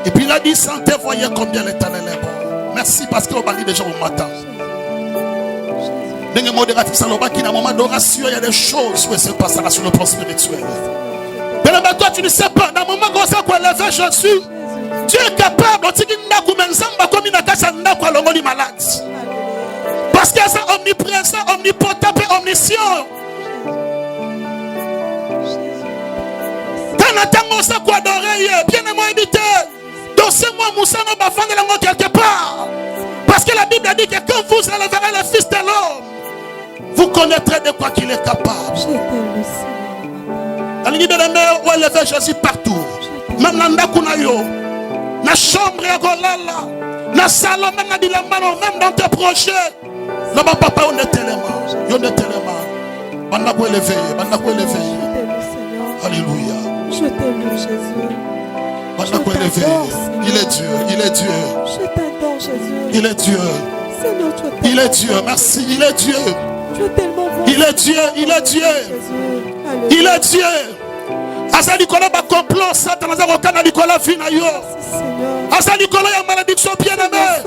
Et puis il a dit, sentez, voyez combien l'Éternel est bon. Merci parce qu'on va lire déjà au matin. Dans le moment d'oration, il y a des choses où se passera sur le plan spirituel. Mais toi, tu ne sais pas. Dans le moment où on s'est élevé Jésus, Dieu est capable. Parce qu'il est omniprésent, omnipotent et omniscient. Quand on attend, on sait quoi adorer. Bien aimé, éviter. Donc c'est moi, Moussa, nous va faire de l'amour quelque part. Parce que la Bible a dit que quand vous élèverez le Fils de l'homme, vous connaîtrez de quoi qu'il est capable. La Bible de mère où élever Jésus partout. Même dans la chambre, dans le salon, même dans tes projets. Là-bas, papa, on est tellement. On est tellement. On a élevé. Alléluia. Je t'aime, Jésus. Il est Dieu, il est Dieu. Je t'adore, Jésus. Il est Dieu. Seigneur, tu es Il est Dieu, merci, il est Dieu. Tu es tellement bon. Il est Dieu, il est Dieu. Il est Dieu. Asa Nicolas va complot, Satan, Asa Rokana Nicolas Finayo. Asa Nicolas, il y a malédiction bien-aimée.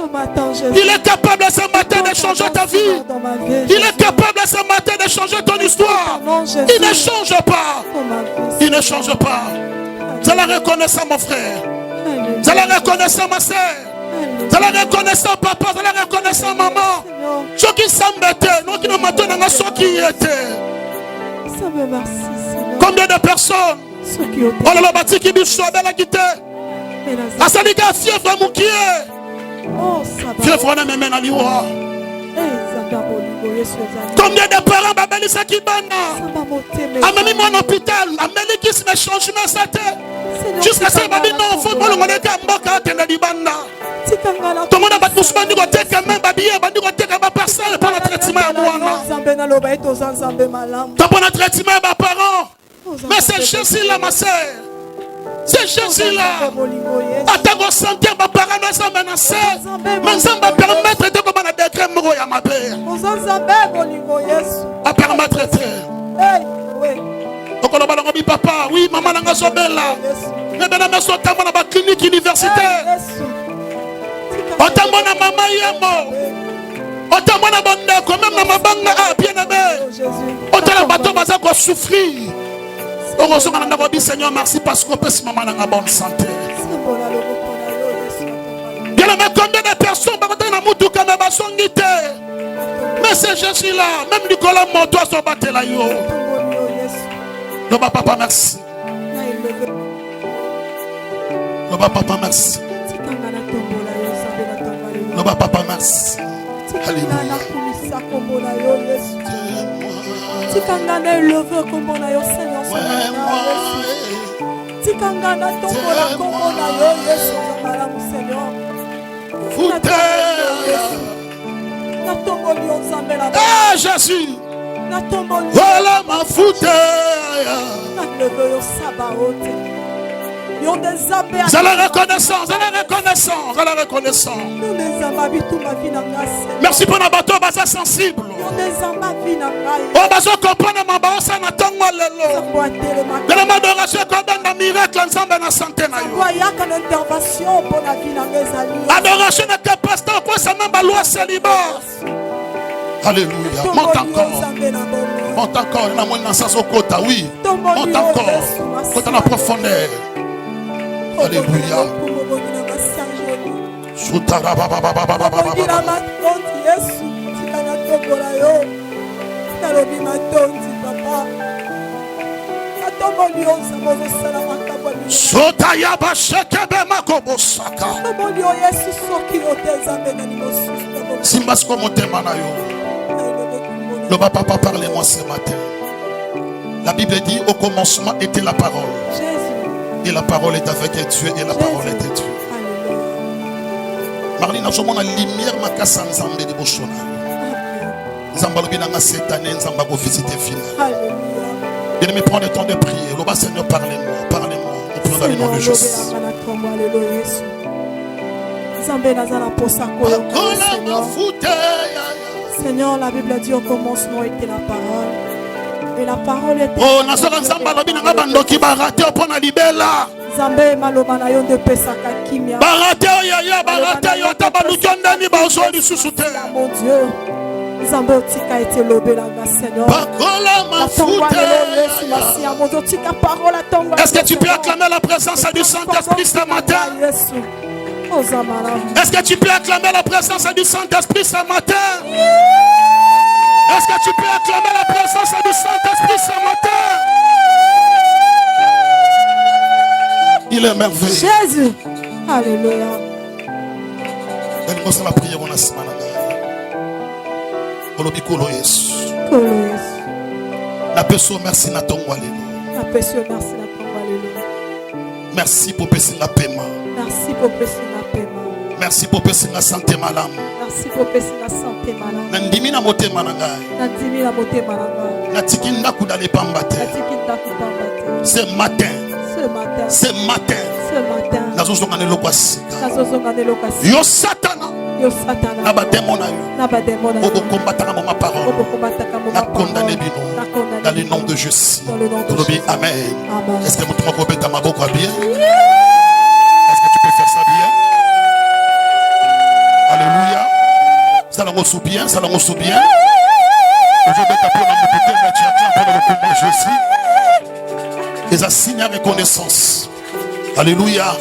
Il est capable ce matin de changer ta vie. Il est capable ce matin de changer ton histoire. Il ne change pas. Il ne change pas. Vous allez reconnaître mon frère. Vous allez reconnaître ma soeur. Vous allez reconnaître papa. Vous allez reconnaître maman. Ceux qui s'embêtaient, nous qui nous mettons dans ceux qui y étaient. Combien de personnes? Oh là là, bâti qui biche sur la guitare. Asalika fièvre moukié. Fièvre na même na liwa. Combien de parents babelisa qui bana? Ameni mon hôpital, ameni qui se changement sa tête. Jusqu'à ce babi non faut pas le monnaie mboka tena di banda. Tout le monde a battu ce bandi côté quand même babier bandi côté quand même personne pas le traitement à moi. T'as pas le traitement à parents. Mais c'est Jésus là ma sœur. C'est Jésus là. Attends vos santé ma parents nous sommes menacés. Mais ça va permettre de comment la décret moro ya ma père. À permettre de. Donc on va dire papa, oui maman n'a pas sobela. Mais ben na so tambo na ba clinique universitaire. Otambo na mama yemo. Otambo na bande quand même na mabanga a bien aimé. Otala bato baza ko souffrir. Heureusement on a dit Seigneur merci parce que peut maman na bonne santé. Bien aimé combien de personnes ba na mutu kana ba songité. Mais c'est Jésus là, même Nicolas Monto so batela yo. Le papa merci. Le papa merci. Le papa merci. Alléluia. Ah Jésus. Voilà ma fouteille. Vous allez reconnaissant, vous allez reconnaissant, vous allez reconnaissant. Merci pour nos bateaux, basa sensible. Oh, basa comprendre ma basa na tongo lelo. De la adoration comme dans miracle ensemble na santé na yo. Adoration na capacité pour ça même loi célibat. Alléluia. Monte encore. Monte encore. Il y a moins dans sa kota, oui. Monte encore. Côté la profondeur. Alléluia. Soutara baba baba baba baba. Sotaya bashekebe makobosaka. Simbasko motema na yo. Le papa parlez-moi ce matin. La Bible dit au commencement était la parole. Et la parole est avec Dieu et la parole était Dieu. Marlina, je vois la lumière ma kasa nzambe de boshona. Nzamba lobi nanga cette année nzamba go visiter final. Bien me prendre le temps de prier. Le Seigneur parlez-moi, parlez-moi. Nous prions dans le nom de Jésus. Seigneur, la Bible dit au commencement était la parole. Et la parole était. Oh, Nazara Nzamba lobi nanga bandoki ba raté pour na libela. Nzambe maloba na yo nde pesaka kimia. Barate yaya barate yo tabalukondani bazo lisusu te. Mon Dieu. Nzambe otika ete lobelanga Seigneur. Bakola mafuta. Est-ce que tu peux acclamer la présence du Saint-Esprit ce matin? Est-ce que tu peux acclamer la présence du Saint-Esprit ce matin? Est-ce que tu peux acclamer la présence du Saint-Esprit ce matin? Il est merveilleux. Jésus. Alléluia. Donne-moi la prière, on a ce matin. Kolobikolo Yesu. La personne merci na tongo alléluia. La personne merci na tongo alléluia. Merci pour passer la paiement. Merci pour passer la paiement. Merci pour passer la santé malam. Merci pour passer la santé malam. Nandimi na motema na ngai. Nandimi na motema na ngai. Natikinda kudale pambate. Natikinda kupambate. Ce matin. Ce matin. Ce matin. Ce matin. Nazozonga ne lokwasika. Nazozonga ne lokwasika. Yo Satana. Yo Satana. Na bademo na yo. Na bademo na yo. Obo combataka mon parole. Obo combataka mon parole. Na condamné bino. Dans le nom de Jésus. Dans le nom de Jésus. Amen. Amen. Est-ce que vous pouvez mettre ma boca bien? Est-ce que tu peux faire ça bien? Alléluia. Ça l'a reçu bien, ça l'a reçu bien. Je vais taper dans mon côté, mais tu as pendant le combat Jésus. Et ça signe reconnaissance. Alléluia.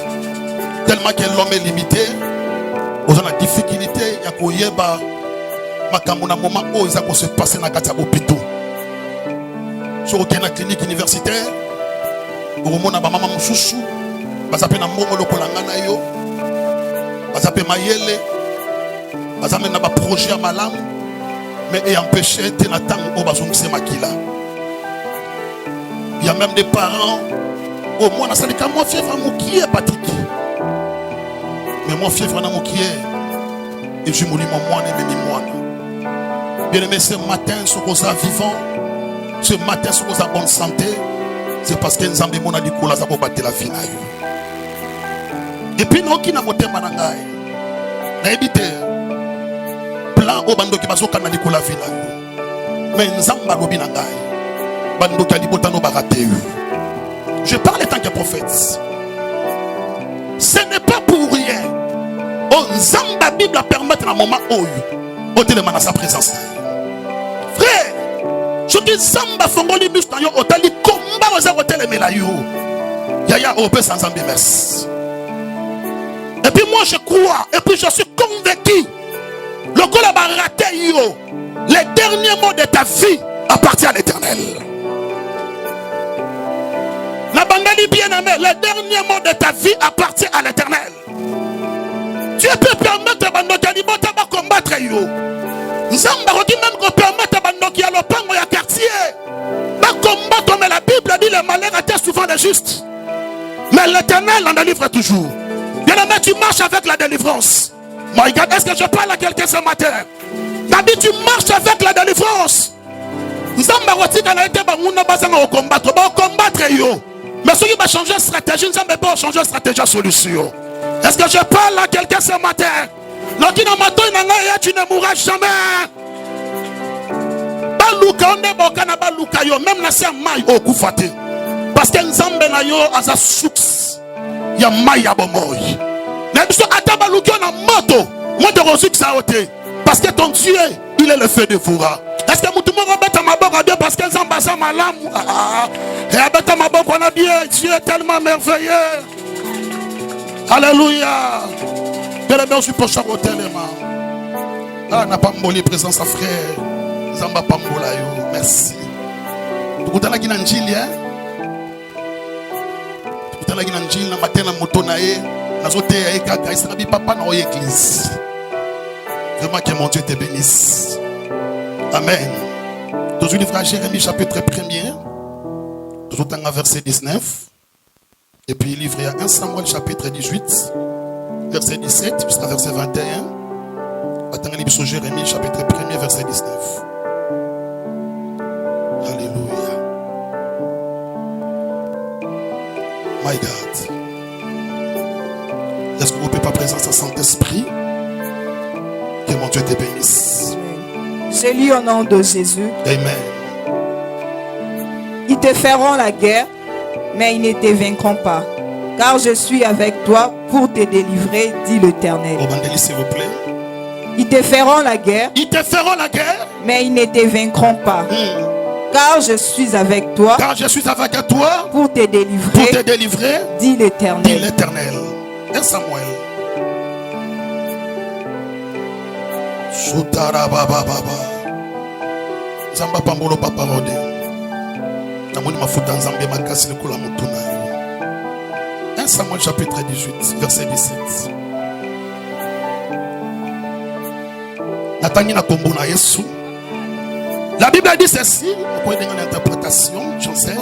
Tellement que l'homme est limité, on a la difficulté, il y a qu'on y ait un moment où il va se passer dans le hôpital. Sur la clinique universitaire, au moment où maman moussou, parce que na mbongo lokolanga na yo, parce que mayele, parce que na ba projet malam, mais et empêché de n'attendre au bazon se makila. Il y a même des parents, au moins na salika moi fièvre mokié patiki. Mais moi fièvre na mokié et je mouli mon moine et mes moine. Bien aimé, ce matin sur rosa vivant. Ce matin, si vous avez bonne santé, c'est parce que nous avons dit que nous avons battu la finale. Et puis, nous qui avons été manangai, nous avons dit plan au bando qui va se faire la finale. Mais nous avons dit que bando qui a dit que nous avons raté. Je parle en tant que prophète. Ce n'est pas pour rien. Nous avons la Bible à permettre à un moment où on te demande sa présence. Frère, je dis Zamba Fongoli Bustayo Otali combat aux hôtels Melayo. Yaya Ope sans ambimès. Et puis moi je crois, et puis je suis convaincu. Le gars a raté yo. Les derniers mots de ta vie appartiennent à l'Éternel. La bangali bien aimé, les derniers mots de ta vie appartiennent à l'Éternel. Dieu peut permettre à Bandokali Bota de combattre yo. Zamba dit même qu'on permette à Bandoki à l'opango ya quartier. Va combattre, mais la Bible dit le malheur était souvent des justes. Mais l'Éternel en délivre toujours. Bien aimé, tu marches avec la délivrance. My God, est-ce que je parle à quelqu'un ce matin? T'as dit tu marches avec la délivrance. Zamba Roti quand a été banguna bazanga au combattre, va combattre yo. Mais ceux qui va changer de stratégie, nous n'avons pas changer de stratégie à solution. Est-ce que je parle à quelqu'un ce matin? Tu ne mourras jamais. Même na se mai au kufate. Parce que Nzambe na yo aza suks. Ya mai ya bomoy. Na biso ataba luka na moto. Moto rosik sa ote. Parce que ton Dieu, il est le feu de fourra. Est-ce que mutu mo beta maboko Dieu parce que Nzamba sa malamu? Et beta maboko na bien, Dieu est tellement merveilleux. Alléluia. Je suis pour chaque hôtel. Ah, n'a pas mboli présence à frère. Zamba Pambola yo. Merci. Tu as la njili hein? Tu as la njili na matin na moto na ye. Na zote ya kaka isabi papa na église. Vraiment que mon Dieu te bénisse. Amen. Toujours le frère Jérémie chapitre 1er. Toujours dans verset 19. Et puis livre à 1 Samuel chapitre 18. Verset 17 jusqu'à verset 21. Attendez livre sur Jérémie chapitre 1er verset 19. Alléluia. My God. Est-ce que vous ne pouvez pas présenter à Saint-Esprit? Que mon Dieu te bénisse. Je lis au nom de Jésus. Amen. Ils te feront la guerre, mais ils ne te vaincront pas. car je suis avec toi pour te délivrer, dit l'Éternel. Obandeli, s'il vous plaît. Ils te feront la guerre, Ils te feront la guerre. mais ils ne te vaincront pas. Car je suis avec toi Car je suis avec toi pour te pour te délivrer, délivrer, dit dit l'Éternel. l'Éternel. 1 Samuel. Sutarabababa. Zamba pambolo papa rode. Namoni mafuta nzambe makasi lekula mutuna yo. 1 Samuel chapitre 18 verset 17. Natangi na kombo na Yesu. La Bible dit ceci, vous pouvez donner une interprétation, j'enseigne.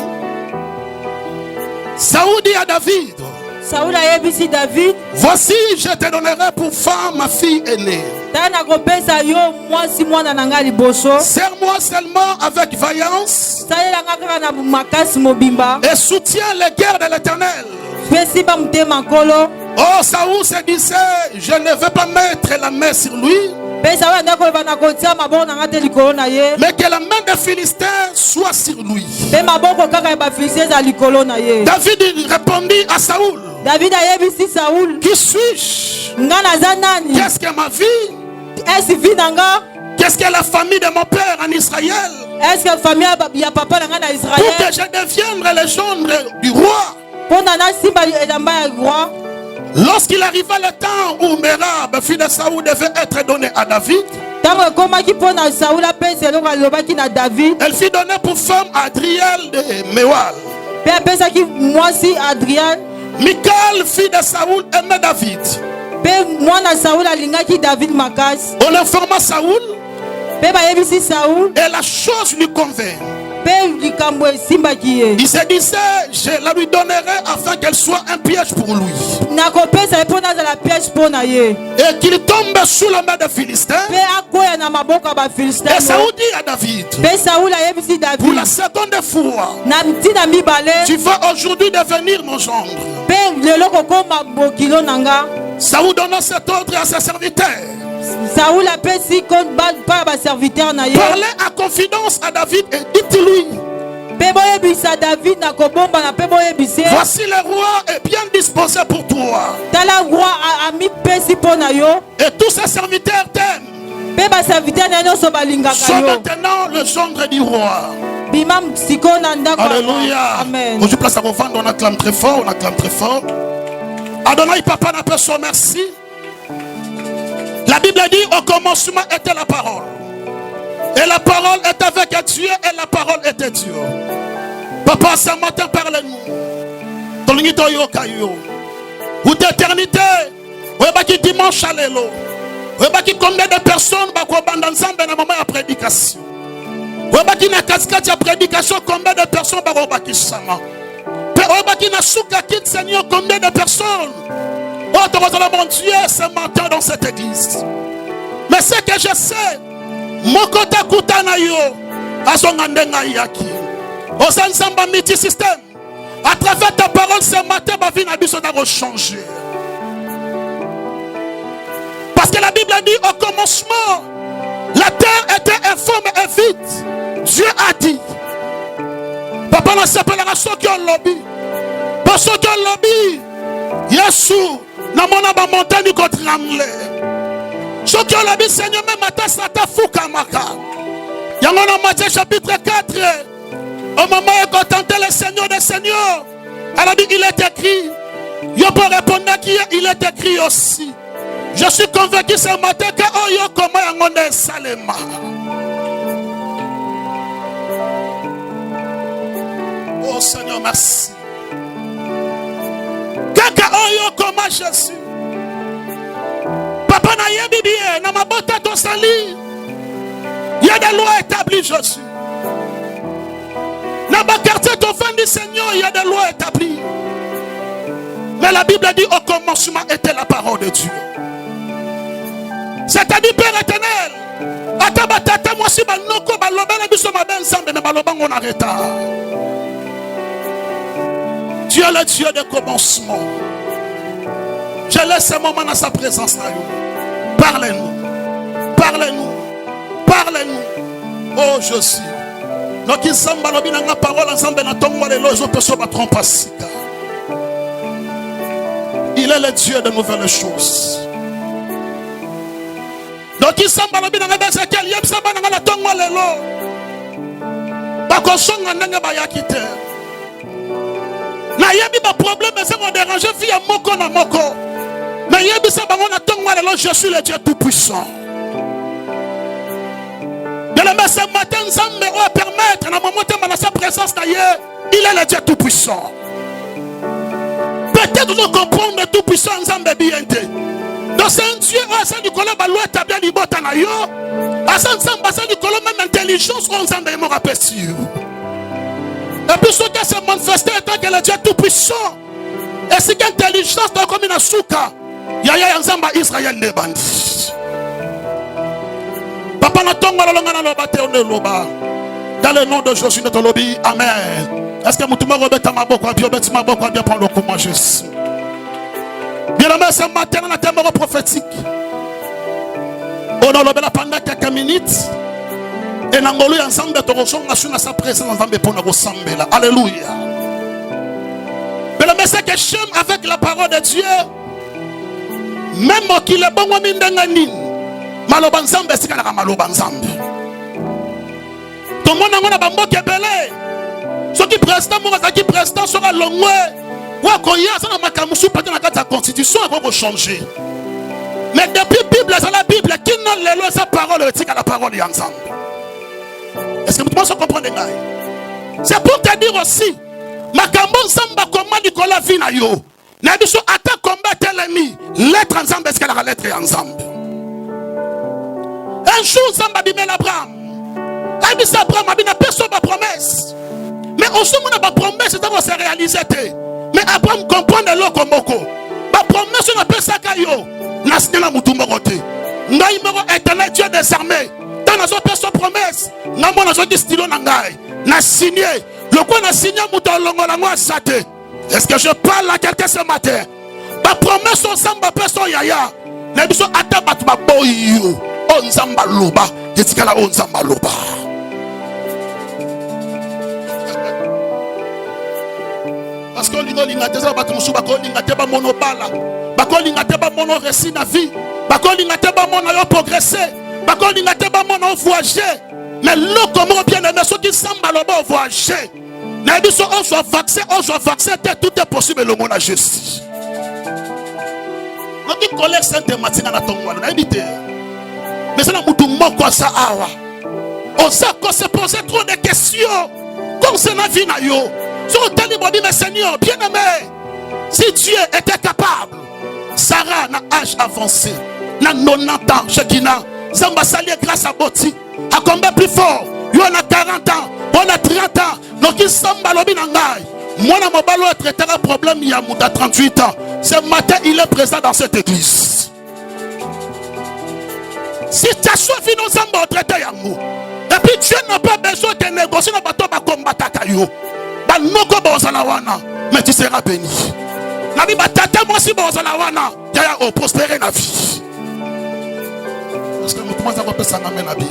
Saoul dit à David, Saoul a yebisi David. voici, je te donnerai pour femme ma fille aînée. Tana kopesa yo mwasi mwana nanga liboso. Serre-moi seulement avec vaillance Salela ngaka na makasi mobimba. et soutiens les guerres de l'Éternel. Pesi ba mutema nkolo. Oh, Saoul se disait, je ne veux pas mettre la main sur lui, Pesa wa ndako bana kotia maboko nanga te likolo na ye. mais que la main des Philistins soit sur lui. Pe maboko kaka ba Filistins za likolo na ye. David répondit à Saoul, David a yebisi Saoul. qui suis-je? Nga naza nani? Qu'est-ce que ma vie? Est-ce vie nanga? Qu'est-ce que la famille de mon père en Israël? Est-ce que famille ya papa nanga na Pour Israël? que je devienne le gendre du roi. Pona na simba elamba ya roi. Lorsqu'il arriva le temps où Merab, fille de Saoul, devait être donnée à David, Tango ekomaki pona Saoul apesi eloko alobaki na David. elle fut donnée pour femme à Adriel de Mewal. Pe apesaki mwasi Adrian. Michal, fille de Saoul, aimait David. Pe mwana Saoul alingaki David makasi. On informa Saoul Pe bayebisi Saoul. et la chose lui convint. Pe likambo esimbaki ye. Il se disait, je la lui donnerai afin qu'elle soit un piège pour lui. Nakopesa ye pona azala piège pona ye. Et qu'il tombe sous la main des Philistins. Pe akoya na maboko ya Et bafilistin. Saoul dit à David, Pe Saoul ayebisi pour David. la seconde fois, Na ntina mibale. tu vas aujourd'hui devenir mon gendre. Pe lelo kokoma bokilo nanga. Saoul donna cet ordre à ses serviteurs. Saoul apesi compte pa baserviteur na ye. Parlez en confidence à David et dites-lui, Pe boyebisa David na kobomba na pe boyebise. voici le roi est bien disposé pour toi. Tala roi amipesi pona yo. Et tous ses serviteurs t'aiment. Pe baserviteur na nyonso balingaka Sois yo. maintenant le gendre du roi. Bima siko na ndako. Alléluia. Amen. Aujourd'hui, place à revendre, on acclame très fort, on acclame très fort. Adonai, papa, n'a pas son merci. La Bible dit, au commencement était la parole. Et la parole est avec Dieu et la parole était Dieu. Papa, ce matin, parle-nous. Ou d'éternité, ou dimanche à l'élo. Ou combien de personnes dans le moment de prédication. Ou na cascade de prédication, combien de personnes sama. Seigneur, combien de personnes? Oh, mon Dieu, ce matin dans cette église. Mais ce que je sais, mon côté kutana yo, azongandenga yaki. Osansamba miti système. À travers ta parole ce matin, ma vie n'a pas changer. Parce que la Bible dit au commencement, la terre était informe et vide. Dieu a dit. Papa n'a s'appellera Sokyo Lobby. Pour Sokyo Lobby, Yesu, n'a mon aba montagne contre l'amle. Sokyo Lobby, Seigneur, même à ta sata fouka maka. Yamona Matthieu chapitre 4. Au moment où contentait le Seigneur des Seigneurs, elle a dit, il est écrit. Yo pour répondre qui il est écrit aussi. Je suis convaincu ce matin que Oyo comment Yangone Salema. Oh Seigneur, merci. Kaka Oyo comment Jésus. Papa na yebi bien, na mabota to sali. Il y a des lois établies, Jésus. Dans ma quartier, ton fan du Seigneur, il y a des lois établies. Mais la Bible dit au commencement était la parole de Dieu. C'est-à-dire Père éternel. Atabatata moi si baloko balobela biso maben sambe na balobango na retard. Dieu est le Dieu de commencement. Je laisse ce moment dans sa présence là. Parlez-nous. Parlez-nous. Parlez-nous. Oh Jésus. Donc il semble que la parole ensemble na tongo les lois personnes va tromper sika. Il est le Dieu de nouvelles choses. Donc il semble que il y a des gens qui sont na yebi ba problème c'est qu'on dérange vie à moko na moko mais yebi ça bango na tongo lelo je suis le Dieu tout puissant de la messe matin Nzambe va permettre na moment dans sa présence d'ailleurs il est le Dieu tout puissant peut-être nous comprendre tout puissant Nzambe bien té donc c'est un Dieu à du colon ba loi tabia libota na yo à ça Nzambe ça du colon même intelligence on Nzambe mo rappelle sur. Et puis ce qui s'est manifesté étant que le Dieu tout puissant. Et c'est qu'intelligence dans comme une souka. Yaya Nzamba Israël ne bandi. Papa na tonga la longa na loba te on loba. Dans le nom de Jésus notre lobby. Amen. Est-ce que mutuma robeta maboko bien beti maboko bien prendre le comment Jésus. Bien aimé ce matin on a thème prophétique. On a lobé la pendant quelques minutes. Et n'angolo ensemble de torosonga sur sa présence ensemble pour nous ressembler. Alléluia. Mais le message que j'aime avec la parole de Dieu, même qu'il est bon au mindangani, malobanzambe c'est kana malobanzambe. Tout le monde a un bambo qui est belé. Ce qui président, moi qui président sera longwe. Ou akoya ça na makamusu peut na la constitution va changer. Mais depuis Bible c'est la Bible qui non les lois sa parole est à la parole ensemble. Est-ce que vous pouvez comprendre? C'est pour te dire aussi, Makambo Samba comment Nicolas vit na yo. Na biso ata combattre l'ennemi, lettre ensemble est-ce qu'elle a la lettre ensemble. Un jour Samba bimé l'Abraham. Il dit Abraham a bien personne ma promesse. Mais au moment où la promesse ça va se réaliser. Mais Abraham comprend de l'eau comme beaucoup. Ma promesse on appelle ça kayo. Na sina mutumba côté. Ngai moko éternel Dieu des armées. Dans la personne promesse, n'a mon azo stylo nangai, n'a signé, le quoi n'a signé mouton longo la moi sate. Est-ce que je parle à quelqu'un ce matin? Ma promesse on samba personne yaya, n'a biso atabat ma boyo, on samba loba, yetikala on samba loba. Parce que l'inga teza bat musu bako linga teba monobala, bako linga teba mono récit na vie, bako linga teba mono yo progresser. Mais l'eau comme bien aimé, ceux qui semblent là-bas voyager. On soit vacciné, tout est possible le monde à Jésus. On dit collègue Saint-Thématique à la tombe, on a évité. Mais c'est là où tout le monde ça awa. On sait qu'on se pose trop de questions concernant la vie. Sur le tel dit, mais Seigneur, bien aimé, si Dieu était capable, Sarah n'a âge avancé, n'a 90 ans, Shekina. Zamba sali grâce à Boti. À combien plus fort? Il y a 40 ans, on a 30 ans. Donc il samba lobi nangai. Moi na mobalo a traité un problème il y a 38 ans. Ce matin il est présent dans cette église. Si tu as choisi nos zamba traité yango. Et puis Dieu n'a pas besoin de négocier na bato ba combattre kayo. Ba noko bozala wana, mais tu seras béni. Na bi batata moi si bozala wana, ya o prospérer na vie. Parce que nous commençons à faire ça dans la bière.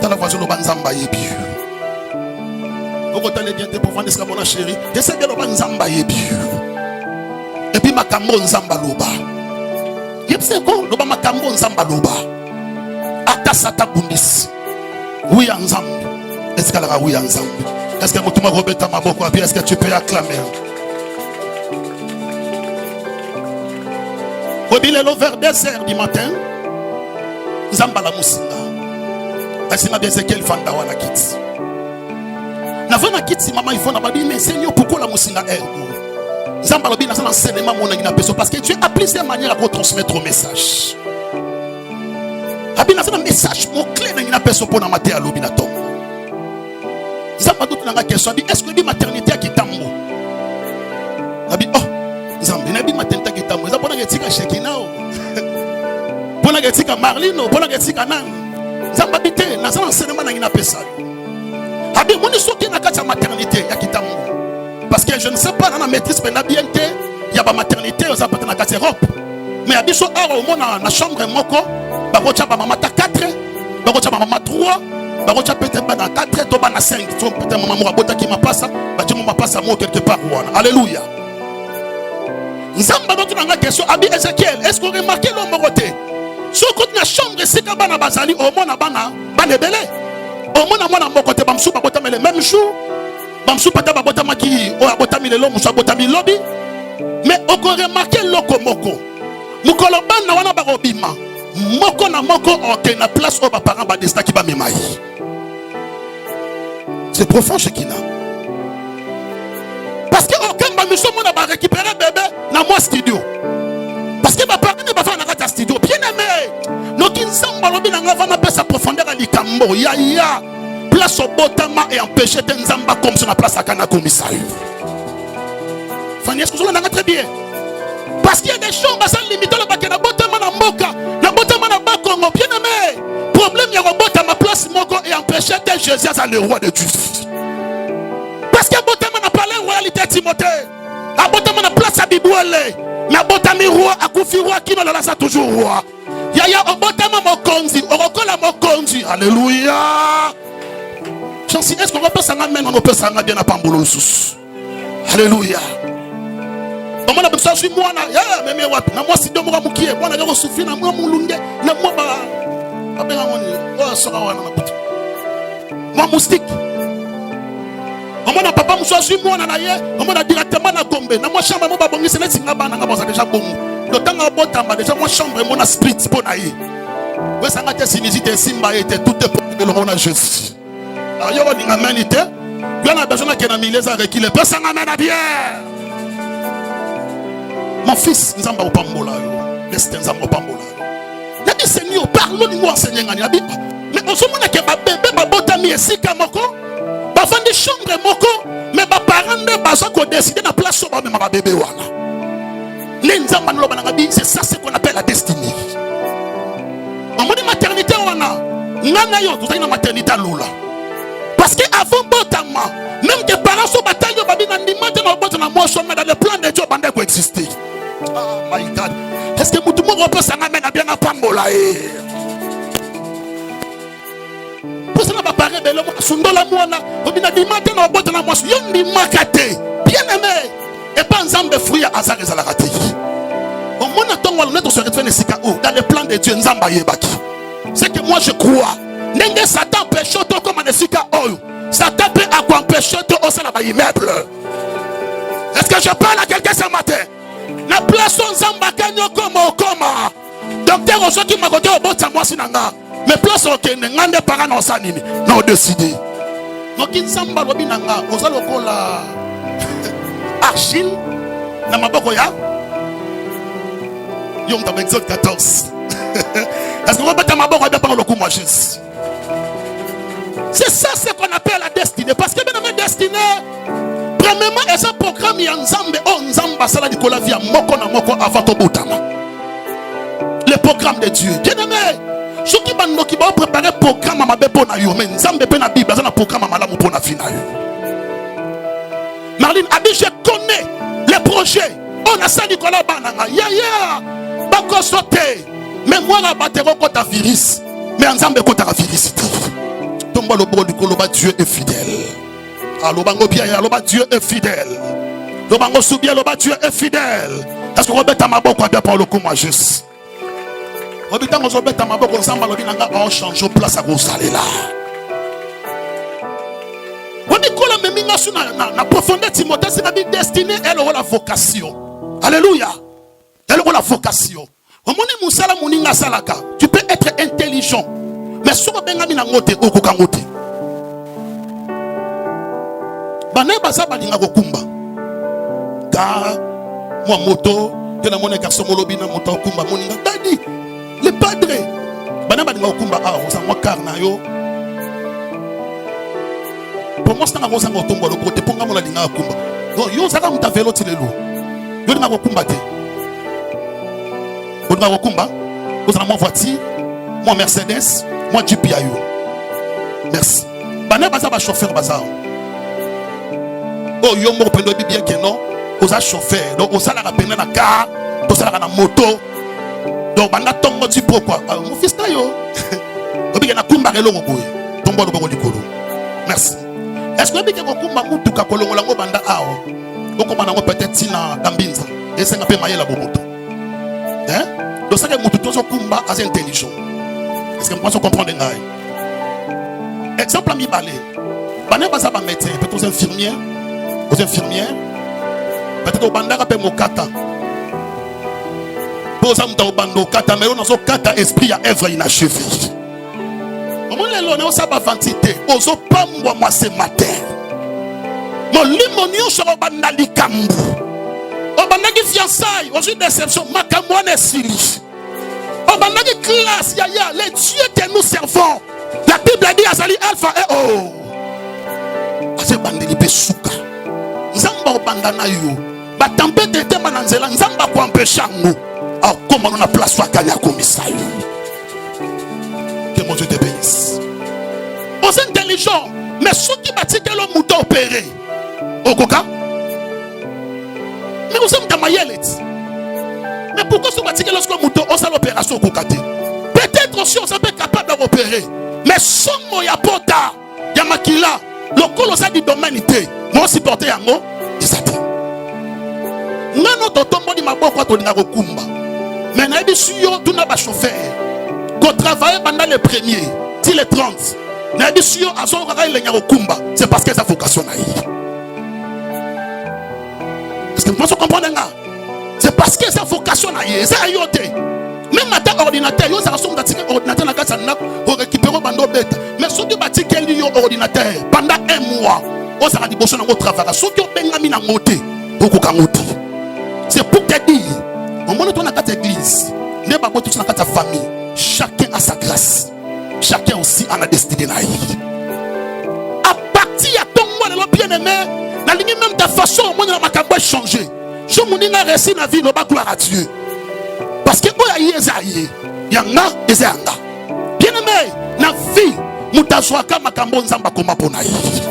Dans la voiture, nous allons faire ça. Vous allez bien pour vendre ce que mon chéri. J'essaie de le faire. Et puis, ma cambo nzamba loba. Il y a quoi? Le ma cambo nzamba loba. Ata sata bundis. Oui, ensemble. Est-ce qu'elle a oui ensemble? Est-ce que tu m'as Roberta Maboko? Est-ce que tu peux acclamer? Au bilan vers 2h du matin. Zamba la musinga. Asima Ezekiel fanda wana kiti. Na vana kiti mama ifona babi mais Seigneur pourquoi la musinga est? Zamba lobi na enseignement mon ngina peso parce que Dieu a plusieurs manières pour transmettre un message. Abi na un message mon clé ngina peso pour na mater lobi na tongo. Zamba doute na question bi est-ce que di maternité qui tambo? Abi oh Zamba na bi maternité qui tambo. Zamba na getika shekinao. Pona getika Marlino, pona getika nan. Zamba bité na ça enseignement ngina pesa. Abi moni soki na kati maternité ya kitambo. Parce que je ne sais pas dans la maîtrise pendant bien que il y a ba maternité aux appartenant à kati Europe. Mais abiso aro au mona na chambre moko, ba kocha ba mama ta 4, ba kocha ba mama 3, ba kocha peut-être ba na 4 to ba na 5, to peut-être maman mo abota ki ma passa, ba ti mo ma passa mo quelque part wana. Alléluia. Nzamba dans une question, Abi Ezekiel, est-ce qu'on remarque l'homme côté? Ce côté la chambre, c'est qu'à Bana Bazali, au moins à Bana Belé. Au moins à mon côté, Bamsou, Babotam, les mêmes jours. Bamsou, Pata, Babotamaki, ou Abotami, le Lom, Sabotami, Lobby. Mais on remarque l'oko moko. Mukoloban, na wana barobima. Moko na moko, ok, na place où parents badesta qui va m'émailler. C'est profond chez Kina. Parce que aucun bamisou va récupérer bébé dans mon studio. Parce que ma parents ne va pas dans ta studio. Bien aimé. Donc il semble que nous avons pas sa profondeur à l'ikambo. Ya place au botama et empêcher Tenzamba comme sur la place à Kana commissaire. Fanny, est-ce que vous l'avez très bien? Parce qu'il y a des chambres sans limite. Le bac na botama na moka, na botama na bakongo. Bien aimé. Problème il y a un botama place moko et empêcher Jésus à le roi de Dieu. Parce que botama na parlé royalité Timothée. A botama na place à Bibouele. Na botami roi à Koufi roi qui ne l'a toujours roi. Yaya o botama mokonzi, o rokola mokonzi. Alléluia. Chansi, est-ce qu'on peut s'engager, on peut s'engager bien à Pambolo sous. Alléluia. On m'a besoin de moi na mais wapi na moi si domo mukie moi na go souffrir na moi mulunge na moi ba abela ngoni o sora wana na putu moi moustique. On m'a papa muso suis moi na ye on m'a directement na Gombe na moi chambre mo ba bongisi na singa bana nga boza déjà bon le temps nga botamba déjà moi chambre mo na split po na ye we sanga te sinizite simba était tout est le na Jésus alors yo ni humanité yo na besoin que na mileza avec il peut sanga na bien. Mon fils, nous avons pas mbola. Destin, nous avons pas mbola. Il a dit Seigneur, parlons-nous enseigner. Mais on se demande que bébé, babotami et sika moko, bavandi chambre moko, mais ba parents de baza ko décider na place sur même ba bébé wana. Les nzamba no ba ngabi, c'est ça ce qu'on appelle la destinée. On m'a dit maternité wana. Ngana yo, tu sais na maternité lula. Parce que avant botama, même que parents sont bataille babi na ndimate na botana moi sommet dans le plan de Dieu bande ko exister. Oh my God. Est-ce que tout le monde peut s'en amener à bien à Pambola? Pour ça, on va parler de l'homme. Sundola Mouana, on va dire matin, on va dire moi, yon di makate. Bien aimé. Et pas ensemble de fruits à Azar et Zalarate. Au moins, on est sur dans le plan de Dieu. C'est que moi je crois. N'est-ce Satan péché comme un Sika Oyo. Satan peut empêcher au sein de l'immeuble. Est-ce que je parle à quelqu'un ce matin? La place on Zambakanyo comme docteur on qui m'a côté au bot ça moi sinanga mais place on kende ngande para na osanini na décider donc in samba lobi nanga ozalo kola Achille na maboko ya yom dans Exode 14 est-ce qu'on va mettre maboko ya par le coup moi Jésus c'est ça ce qu'on appelle la destinée parce que bien ma destinée. Premièrement, et ce programme il y a Nzambe, Nzamba sala di kola via moko na moko avant to botama. Le programme de Dieu. Bien aimé, ceux qui vont préparer le programme à ma bébé na yo, mais Nzambe pe na Bible, ça na programme à malamu pour na final. Marlene a dit je connais les projets. On a sali kola bananga. Ya bako sauter. Mais moi la batero kota virus. Mais Nzambe kota virus. Tomba le bord du koloba Dieu est fidèle. Alobango bien, aloba Dieu est fidèle. Lobango soubien, aloba Dieu est fidèle. Est-ce qu'on va mettre à ma boque à pour le coup, moi, juste? On va mettre à ma boque, on change de place à Rosalie là. On dit que la profondeur de Timothée, c'est la destinée, elle aura la vocation. Alléluia. Elle aura la vocation. Tu peux être intelligent, mais si tu es intelligent, Bana baza balinga kokumba. Car moi moto, que na mon garçon molobi na moto kokumba moninga dadi. Le padre. Bana balinga kokumba on sa moi car na yo. Pour moi c'est na ngoza ngotomba lo côté pour ngamola linga kokumba. Donc yo zaka muta vélo tilelo. Yo linga kokumba te. Yo linga kokumba. Vous avez mon voiture, mon Mercedes, mon Jeep ya yo. Merci. Bana baza ba chauffeur bazar. Oh, yo mo pendo bien que non, aux chauffeur, donc aux la peine na car, aux la moto. Donc banda tongo di pourquoi? Mon fils ta yo. Obi na kumba relo ngoboy. Tombo lo di kolo. Merci. Est-ce que obi ke ko kumba mutu ka kolongo lango banda awo? Donc on peut-être tina dambinza. Et c'est un peu maillé la bomoto. Hein? Donc ça que Moutou Kumba est intelligent. Est-ce que moi je comprends les gars? Exemple à mi balé. Bané basa ba médecin, peut-être aux infirmières, peut-être au bandara pe mokata. Pour ça m'ta au bando kata, mais on a so kata esprit à œuvre inachevée. Au moins les lois ça ba vantité, ozo pambwa moi ce matin. Mon limonio sur bandali kambu. Au bandagi fiançailles, aux une déception, makamwane sili. Au bandagi classe yaya, les dieux que nous servons. La Bible dit Azali Alpha et O. Azali bandeli besuka. Nzamba obandana yo. Ba tempête était mananzela nzamba ko empêcher nous. Alors comment on a place wa kanya komisayo. Que mon Dieu te bénisse. Aux intelligents, mais ceux qui bâtissent le mouton opéré. Okoka. Mais nous sommes dans Mayelet. Mais pourquoi ce bâtissent lorsque le mouton on l'opération Okokate? Peut-être aussi on s'est capable d'opérer. Mais son mot ya pota ya makila le colossa du domaine était moi aussi porté yango isati nano totombo di maboko to linga kokumba mais na bi suyo tuna ba chauffeur ko travailler pendant les premiers till les 30 na bi suyo azo ka ile nya kokumba c'est parce que sa vocation na yi. Est-ce que vous comprenez nga? C'est parce que sa vocation na yi c'est ayote. Même matin ordinateur, yo ça ressemble à ordinateur na kasa na pour récupérer bando bête. Mais ceux qui bâtit quel lieu ordinateur pendant un mois, on s'est dit bosso na go travail. Ceux qui ont bengami na ngote, beaucoup kangote. C'est pour te dire, au moment où on a quatre églises, ne pas tous na quatre famille, chacun a sa grâce. Chacun aussi a la destinée na yi. À partir à ton moi le bien-aimé, la ligne même ta façon au monde na makambo changer. Je mon na récit na vie, no ba gloire à Dieu. Parce que oya yezaye yanga ezanga bien aimé na vie mutazwaka makambo nzamba koma pona yi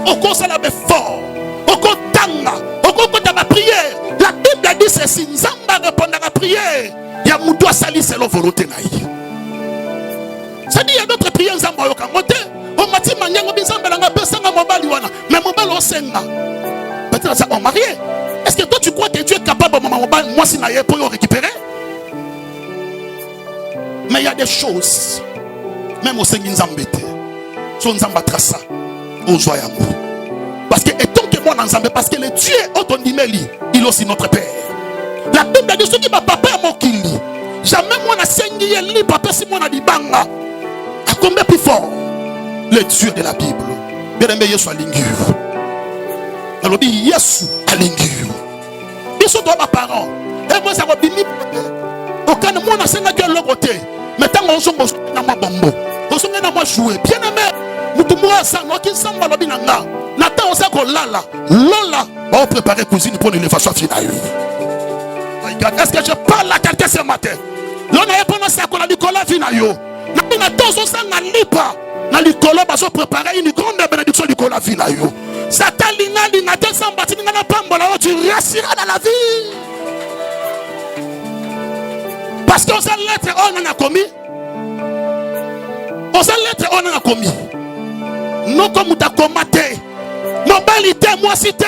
oko sala be fort oko tanga oko kota ba prière. La Bible dit ceci, nzamba répondre à la prière ya mutu asali selon volonté na yi. Ça dit il y a d'autres prières nzamba yoka ngote o mati manyango bizamba nga pesanga mobali wana mais mobali osenga peut-être ça on marié. Est-ce que toi tu crois que Dieu est capable de moi si naïe pour récupérer? Mais il y a des choses, même au Seigneur Nzambete, son Nzamba trasa, au joyamou. Parce que étant que moi Nzambé, parce que le Dieu autonomie, il est aussi notre Père. La Bible dit ce qui m'a papa mon kili. Jamais moi na sengi li papa si moi na di banga. À combien plus fort? Le Dieu de la Bible. Bien aimé Yesu alingi. Alors dit Yesu alingi. Ils sont mes parents. Et moi, ça va bien. Aucun de moi n'a pas de l'autre côté. Mais tant qu'on joue dans ma bombe, on s'en est dans ma jouer. Bien aimé, nous tout le monde ça, nous qui sommes dans le binanga. N'attends on sait qu'on lala, on prépare cuisine pour l'élévation finale. Est-ce que je parle à quelqu'un ce matin? L'on a pas ça qu'on a dit qu'on la finale. N'attends on sait qu'on n'a pas. Dans l'école, on va préparer une grande bénédiction du cola finale. Satan lina sans bâtir na pambola tu réussiras dans la vie. Parce qu'on sait l'être on en a commis. On sait l'être on en a commis. Non comme tu as combattu. Mon balité moi cité.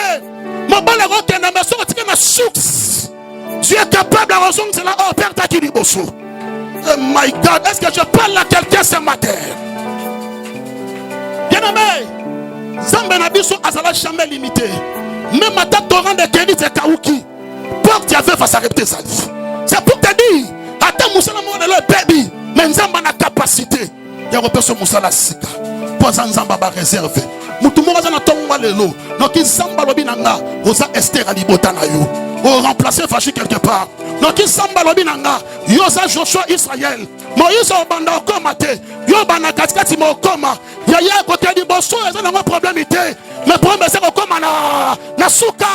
Mon bal rock na maison tu na source. Tu es capable de raison c'est là oh père ta qui dit bosso. Oh my God, est-ce que je parle à quelqu'un ce matin? Bien-aimé, Zambé na biso azala jamais limité. Même à ta torrent de Kéry c'est Kaouki. Porte tu avais face à répéter ça. C'est pour te dire, attends Moussa na mona le baby, mais Nzamba na capacité. Il y a repère sur Moussa la sika. Pour Nzamba ba réservé. Mutu mo na tonga lelo. Donc Nzamba lobi nanga, oza Esther ali botana yo. O remplacer Fachi quelque part. Donc Nzamba lobi nanga, yo za Joshua Israël. Moïse au banda au coma te. Yo bana katikati mo koma. Yaya côté di bosso eza na problème ité. Mais problème c'est au coma na suka.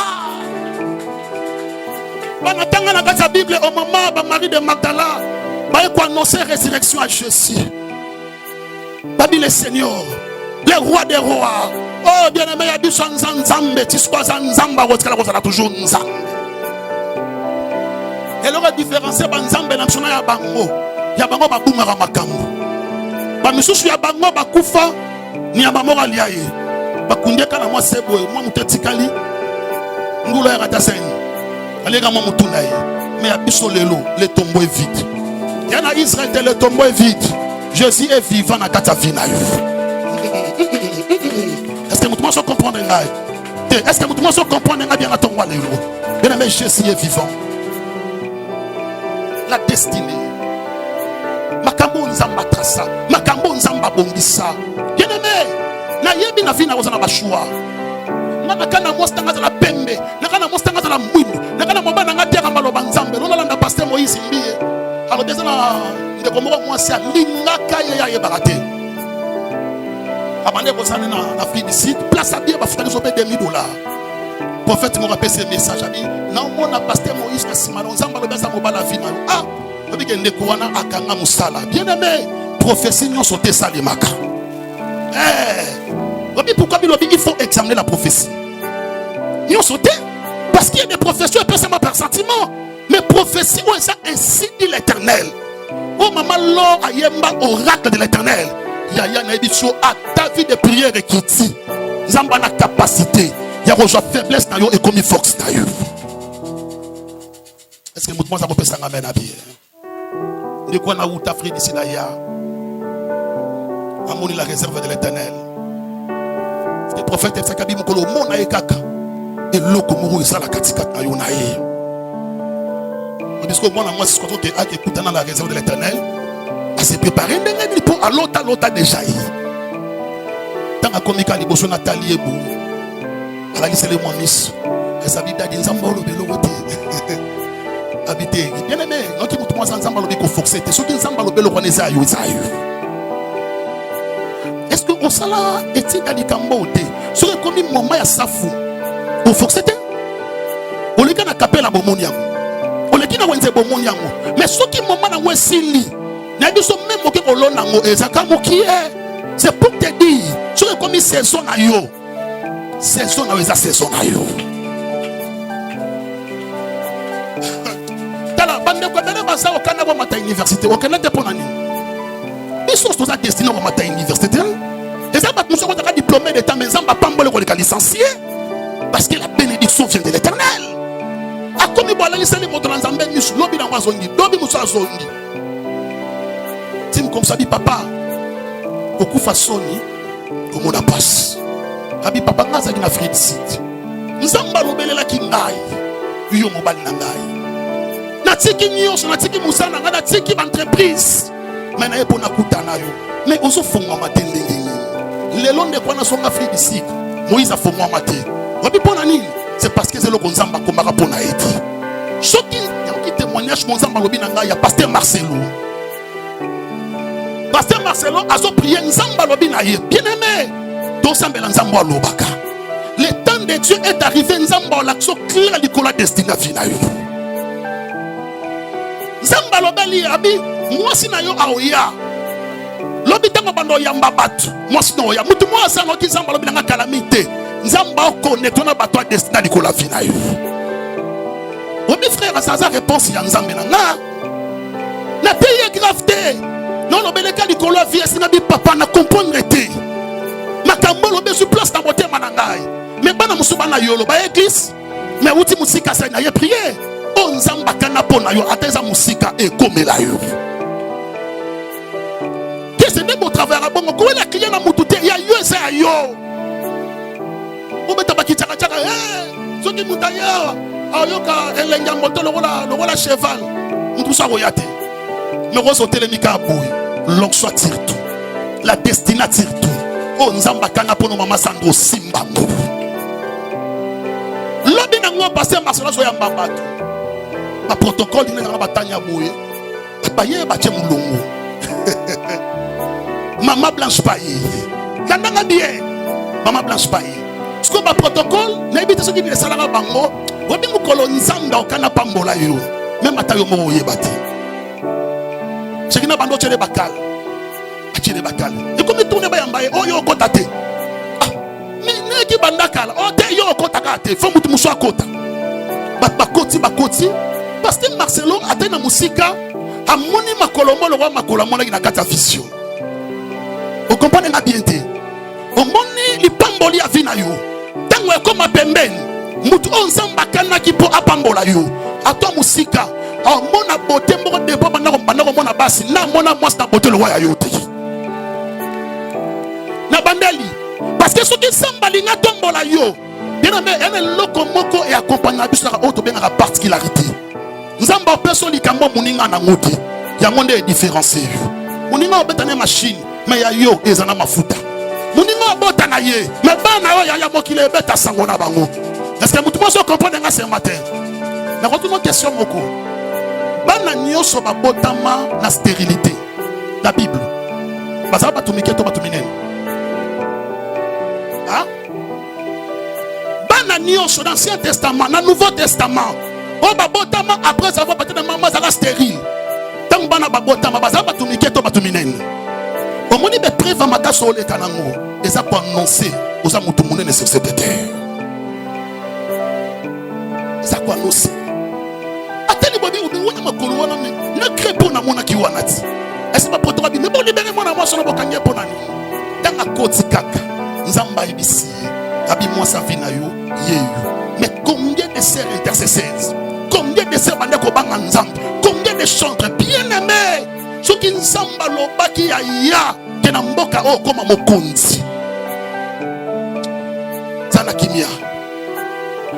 Bana tanga na kati Bible au moment ba Marie de Magdala. Ba ko annoncer résurrection à Jésus. Babi le Seigneur, le roi des rois. Oh bien aimé ya biso nzambe tiswa nzamba wotkala kozala toujours nzambe. Et le différencier ba nzambe na sona ya bango. Ya bango ba bungara makambo. Ba misusu ya bango ba kufa ni ya mamora liaye. Ba kundeka na moi sebo moi mutetikali. Ngula ya rataseni. Alega mo mutuna ye. Mais à biso lelo, le tombeau est vide. Yana Israël, le tombeau est vide. Jésus est vivant dans ta vie. Est-ce que vous comprenez? Est-ce que vous comprenez bien à ton roi lelo? Bien aimé, Jésus est vivant. La destinée. Makambo nzamba trasa. Makambo nzamba bongisa. Bien aimé, na yebi na vie na ozana ba choix. Nakana mostanga za la pembe, nakana mostanga za la mwindu, nakana moba na ngati ya maloba nzambe. Lona landa pasteur Moïse mbiye. Alors déjà na ndeko moko mwasi alingaka ye ya yebarate. Abande bosana na Afrique du Sud, place à bien ba futani so pe $2000. Prophète mo rappelle ce message abi. Na mona pasteur Moïse na simalo nzamba lo besa mobala vie na yo. Ah, obi ke ndeko wana akanga musala. Bien aimé, prophétie non sauter salimaka. Pourquoi il faut examiner la prophétie? Ils ont sauté parce qu'il y a des prophéties et pas seulement par sentiment, mais prophétie où ça ainsi dit l'Éternel. Oh maman l'or ayemba oracle de l'Éternel. Yaya na édition à ta vie de prière et qui dit Zamba na capacité. Il y a rejoint faiblesse na yo et comme force na yo. Est-ce que moi ça peut ça amen à bien? De quoi na ou ta frère d'ici là ya? Amoni la réserve de l'Éternel. Le prophète Sakabi Mokolo Mona Ekaka et Lokomuru Sala Katikat na Yonae. Parce que moi, c'est ce que tu écouté dans la réserve de l'Éternel, à se préparer pour à l'autre déjà. Tant que Komika Liboso Nathalie Ebou, à la liste de moi miss, elle habite à Dinzambolo de l'autre. Habité, bien aimé, non qui m'a Zambalo de Kofoxé, ceux qui Zambalo de l'autre. Est-ce que on sala est-il dans les cambote? Sur le commis moment ya safu. Au foxete. Au lieu na capella bomoniam. Au lieu na wenze bomoniam. Mais ce qui moment na wesili. Na biso même moke kolona ngo ezaka moki e. C'est pour te dire, sur le commis saison na yo. Saison na weza saison na yo. Tala bande ko bele basa au Canada mata université. Au Canada pour nani. Ils sont tous destinés au matin université. Et ça, nous sommes diplômés de temps, mais ça va pas me licencier. Parce que la bénédiction vient de l'Éternel. A comme il va aller les mots de l'ensemble, nous lobby dans Wazongi, lobby nous sommes Zongi. Tim comme ça dit papa, beaucoup façonni, comme on a passe. Abi papa n'a pas de Afrique du Sud. Nous sommes balobé la kingai, yo mobile nangai. Natiki nyos, natiki musana, natiki entreprise. Mais na epona kutana yo. Mais ozo fonga matende ngini. Le long de quoi na son Afrique du Sud. Moïse a fonga maté. Wabi pona nini? C'est parce que c'est le konzamba komaka pona eti. Choki qui témoignage konzamba lobi nanga ya pasteur Marcelo. Pasteur Marcelo a so prié nzamba lobi na ye. Bien aimé. To sambela nzamba lobaka. Le temps de Dieu est arrivé nzamba l'action claire likola destinée vina yo. Nzamba lobeli abi moi si na yo aoya lobi tango bando yamba batu moi si no ya mutu moi sa no ki nzamba lobi na calamité nzamba okone tona bato destina likola vina yo. Obi frère ça réponse ya nzambe na nga na paye grave non lobele ka likola vie sina bi papa na comprendre te makambo lobi sur place na bote manangai mais bana musuba na yo loba église mais uti musika sa na ye prier o nzamba kana pona yo ateza musika e komela yo. C'est même au travers à bon ko la client na mututé ya yo ça yo o beta bakitaka taka so ki mutaya ayoka elenga moto lo wala cheval mutu sa royate mais roso telemika boy l'onction tire tout la destinée tire tout o nzamba kana pono mama sando simba ngo lobi na ngo passer Marcelo so ya mbabatu ba protocole ni na batanya boy baye ba chemulongo. Maman Blanche Paye. Kandanga bien. Maman Blanche Paye. Ce qu'on va protocole, n'habite ce qui est salarié bango. Obi mukolo nzamba okana pambola yo. Même atayo mo yebati. Ce qui n'a bando tchele bakal. Tchele bakal. Et comme tourne ba yambaye o yo kotate. Ah, mais neki bandakala. O te yo kotakate. Faut mutu muso akota. Bakoti. Parce que Marcelo atena musika amoni makolomo le roi makolomo na kata vision. Vous comprenez bien. Au monde, les pamboli à vina yo. Tango comme à pembeni. mutu on zamba kana ki po apambola yo ato musika o mona bote moko debo bana ko mona basi na mona mwasi na bote le wa yo te na bandeli parce que soki zamba linga tombola yo bien aimé ene loko moko et accompagner biso na auto benga particularité nzamba peso likambo muninga na ngoti yango nde différencier muninga obetane machine mais ya yo ezana mafuta muninga obota na ye mais bana yo ya mokile ebeta sango na bango. Est-ce que mutu moso comprendre nga ce matin na ko tuma question moko bana nyoso ba botama na stérilité la Bible bazaba batumike to batuminen hein bana nyoso dans l'Ancien Testament dans Nouveau Testament o ba botama après avoir battu na maman za stérile tant bana ba botama bazaba batumike to batuminen au moni be préva makaso le kanango eza ko annoncer aux amutu munene sur cette terre ça quoi annoncer ateli bobi ubi wona makolo wana me na crepo na mona ki wana ti est-ce pas poto bi me bo libérer mona moi so na bokange pona ni tanga koti kaka nzamba ibisi abi moi sa vie na yo yeyo mais combien de sœurs intercesseurs combien de sœurs bande ko banga nzamba combien de chantres bien aimés soki nzamba lobaki ya ke na mboka o koma mokonzi zana kimia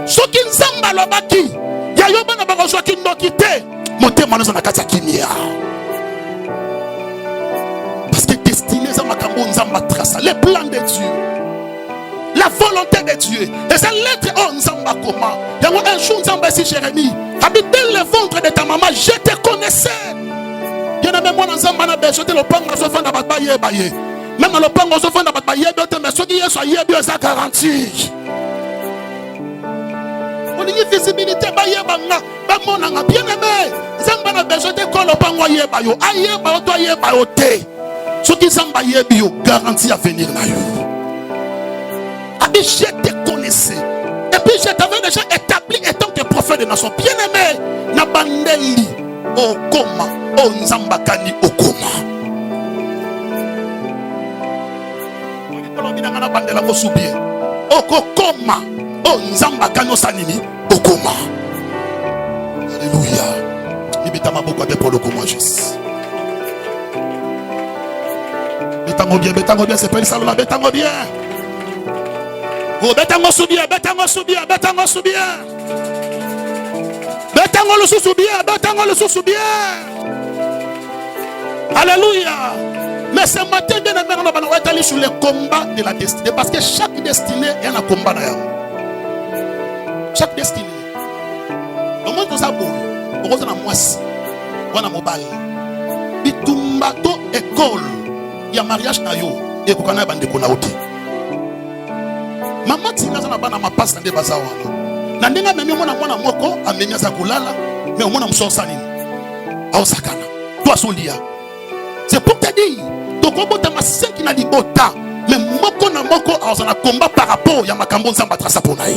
soki nzamba lobaki ya yo bana bakozwa kindoki te motema nozo na kati ya kimia parce que destiné za makambo nzamba traça les plans de Dieu la volonté de Dieu et ça l'être oh nzamba comment yango un jour nzamba si Jérémie habite le ventre de ta maman je te connaissais bien même moi nzamba na besoin de lopango so fanda ba baye baye même le lopango so fanda ba baye be mais soki yeso yebi ça garantie visibilité ba yebanga ba monanga bien aimé nzamba na besoin de ko lopango yeba yo ayeba to yeba yo te soki nzamba yebi yo garantie à venir na yo abi je te connaissais et puis je t'avais déjà établi étant que prophète de nation bien aimé na bandeli okoma o nzamba kani okoma on na bandela ko subie okokoma o nzamba kani osanini okoma. Alléluia. Ibitama beaucoup de pour le comment juste. Betango bien, c'est pas une salle là, betango bien. Oh, betango sous bien. Betango le sous bien. Alléluia. Mais ce matin, bien aimé, on va aller sur le combat de la destinée. Parce que chaque destinée est un combat d'ailleurs. Chaque destinée. Au moins, tout ça, bon. On va moi on a mobile. Bitumbato école. Il y a mariage na yo. Et qu'on a bande qu'on a ôté. Maman, si nous avons ma passe dans des bazars. Nandenga même moi na moko amenya za kulala. Mais au moins on sort sanini. A osakana. Toi solia. C'est pour te dire. Donc on bota ma 5 na libota. Mais moko na moko a osana combat par rapport ya makambo nzamba trasa ponaï.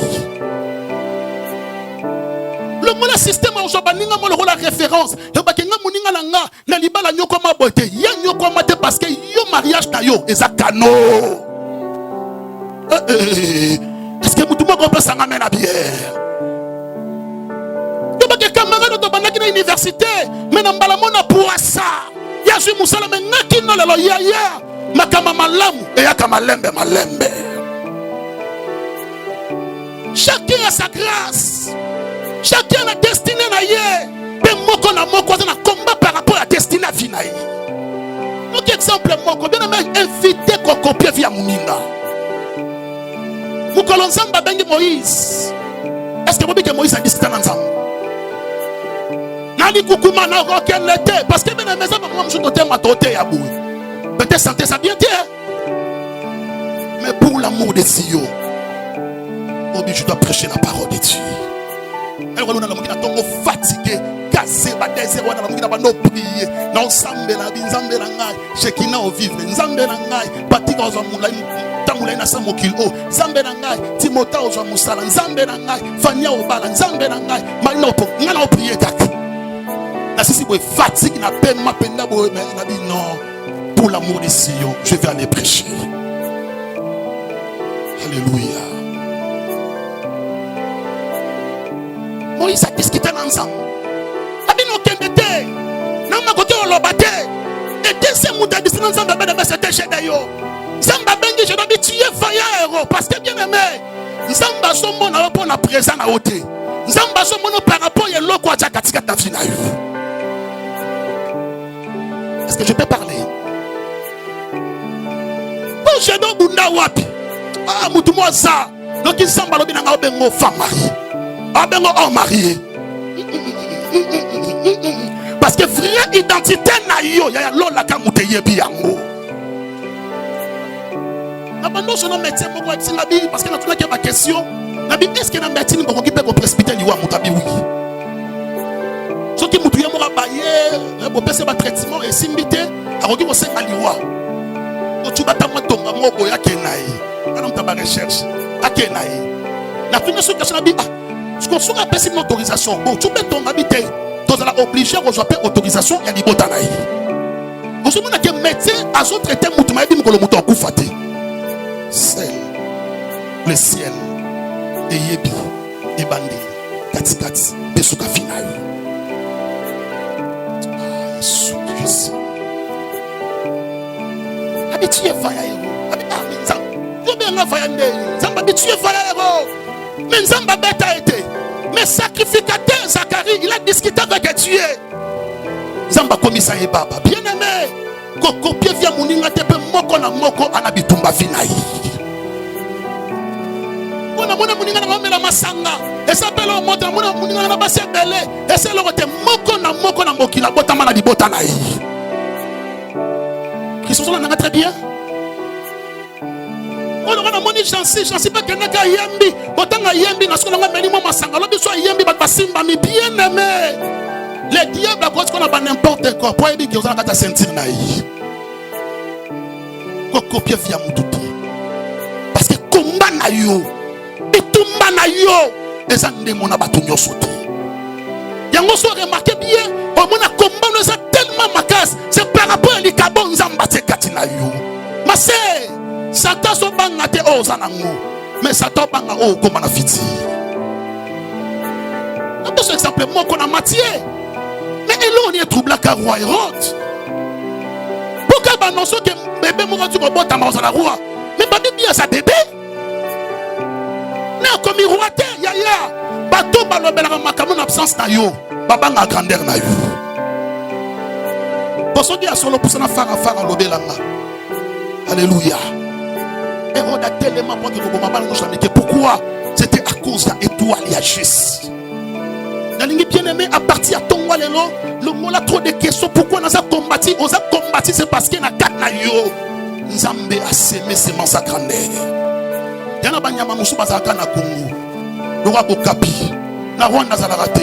Le mot système a aujourd'hui la référence. Le bakenga muninga langa na libala nyoko mabote. Ya nyoko mate parce que yo mariage na yo ezakano. Est-ce que mutu moko peut s'engamer na bière? Le bakenga camarade de banaki na université, mais na mbala mona poissa. Ya ju musala mais ngaki no lelo ya makama malamu et ya kamalembe malembe. Chacun a sa grâce. Chacun a destiné na ye. Mais moko na moko na combat par rapport à la destinée à vie na ye. Donc exemple moko bien aimé invité ko copier via muninga. Mukolo nzamba bengi Moïse. Est-ce que vous dites que Moïse a discuté ensemble? Nani kukuma na aucun l'été parce que bien aimé ça moi je dois ma toté ya boué. Peut-être santé ça bien tiens. Mais pour l'amour de Sion, je dois prêcher la parole de Dieu. Elle va nous fatigué, cassé, désert, on a nous prier. Non, sambe la vie, sambe la ngai, chekina au vivre, sambe la ngai, patika aux amoulay, tamoulay na samokilo, sambe la ngai, timota aux amousala, sambe la ngai, fania au balan, sambe la ngai, manopo, ngana au prier tak. La sisi boy fatigue na peine ma peine na boy, mais il a dit non, pour l'amour de Sion, je vais aller prêcher. Alléluia. Moïse a discuté ensemble. Abino Kendete, Nama Kote Olobate, et dès ce mout a discuté ensemble, c'était chez Dayo. Zamba Bengi, je dois dire, tu es vaillant, parce que bien aimé, Zamba Somo n'a pas la présence à ôter. Zamba Somo par rapport à l'eau quoi, Tchakatika Tafinaï. Est-ce que je peux parler? Bon, je dois Bunda Wapi. Ah, Moutouma ça. Donc, il semble que nous avons une femme mariée. Nous avons un marié. Parce que vraie identité, il y a l'autre qui a mouté Yebiango. Abandon son médecin, parce que nous avons une question. Est-ce que nous avons un médecin qui peut précipiter l'Iwa Moutabi? Oui. Ce qui moutou Yamoura Baye, pour passer un traitement et s'imiter, à regarder au sein de l'Iwa. Tu vas t'avoir ton amour pour Yakenaï. Quand on t'a recherche, Yakenaï. La première chose que je dis, je construis une autorisation. Bon, tu peux ton habiter. Tu es obligé de recevoir autorisation. Il y a des botanaï. Vous savez que le médecin a traité Moutoumaï, dit que le mouton a couffaté. C'est le ciel. Et Yebi, et Bandi, Katikati, Besuka Finaï. Jésus. Habitué Fayaïro. Mais Nzamba bête a été. Mais sacrificateur Zacharie, il a discuté avec Dieu. Nzamba commissaire Baba. Bien aimé. Koko pied via Mouninga tepe moko na moko anabitumba finaï. Mona Mouninga na mela masanga. Et s'appelle au monde Mona Mouninga na basse belé. Et c'est le côté moko na mokila botama na dibota naï. Christos on a très bien. On a moni chansi pas que naka yembi botanga yembi na solo ngameli mo masanga lobi so yembi ba simba mi bien aimé les diables à cause qu'on a pas n'importe quoi pour dire qu'ils ont la sentir naï copier via mututi parce que combat na yo bitumba na yo eza ndemo na batunyo sote yango so remarquer bien au mona combat nous a tellement makas c'est par rapport à likabo nzamba te katina yo masé Satan so banga te ozanango mais Satan banga o comme na fiti. Dans ce exemple moi qu'on a matière mais elle on est trouble à roi Hérode. Pourquoi ba non so que bébé mo tu ko bota ma ozana roi mais ba bien sa bébé. Na comme roi te ya bato ba lobela makamu na absence na yo babanga grandeur na yo. Boso dia solo pour ça na fara lobela nga. Alléluia. Hérode a tellement point que pourquoi? C'était à cause de l'étoile et à juste. Nalingi bien aimé, à partir de ton walelo, le mot a trop de questions. Pourquoi nous avons combattu? On a combattu, c'est parce qu'il y a 4 naïos. Nzambe a sémé sémence à grandeur. Il y a un banyama moussou bazaka na Congo. Le roi Bokapi. Na Rwanda zalarate.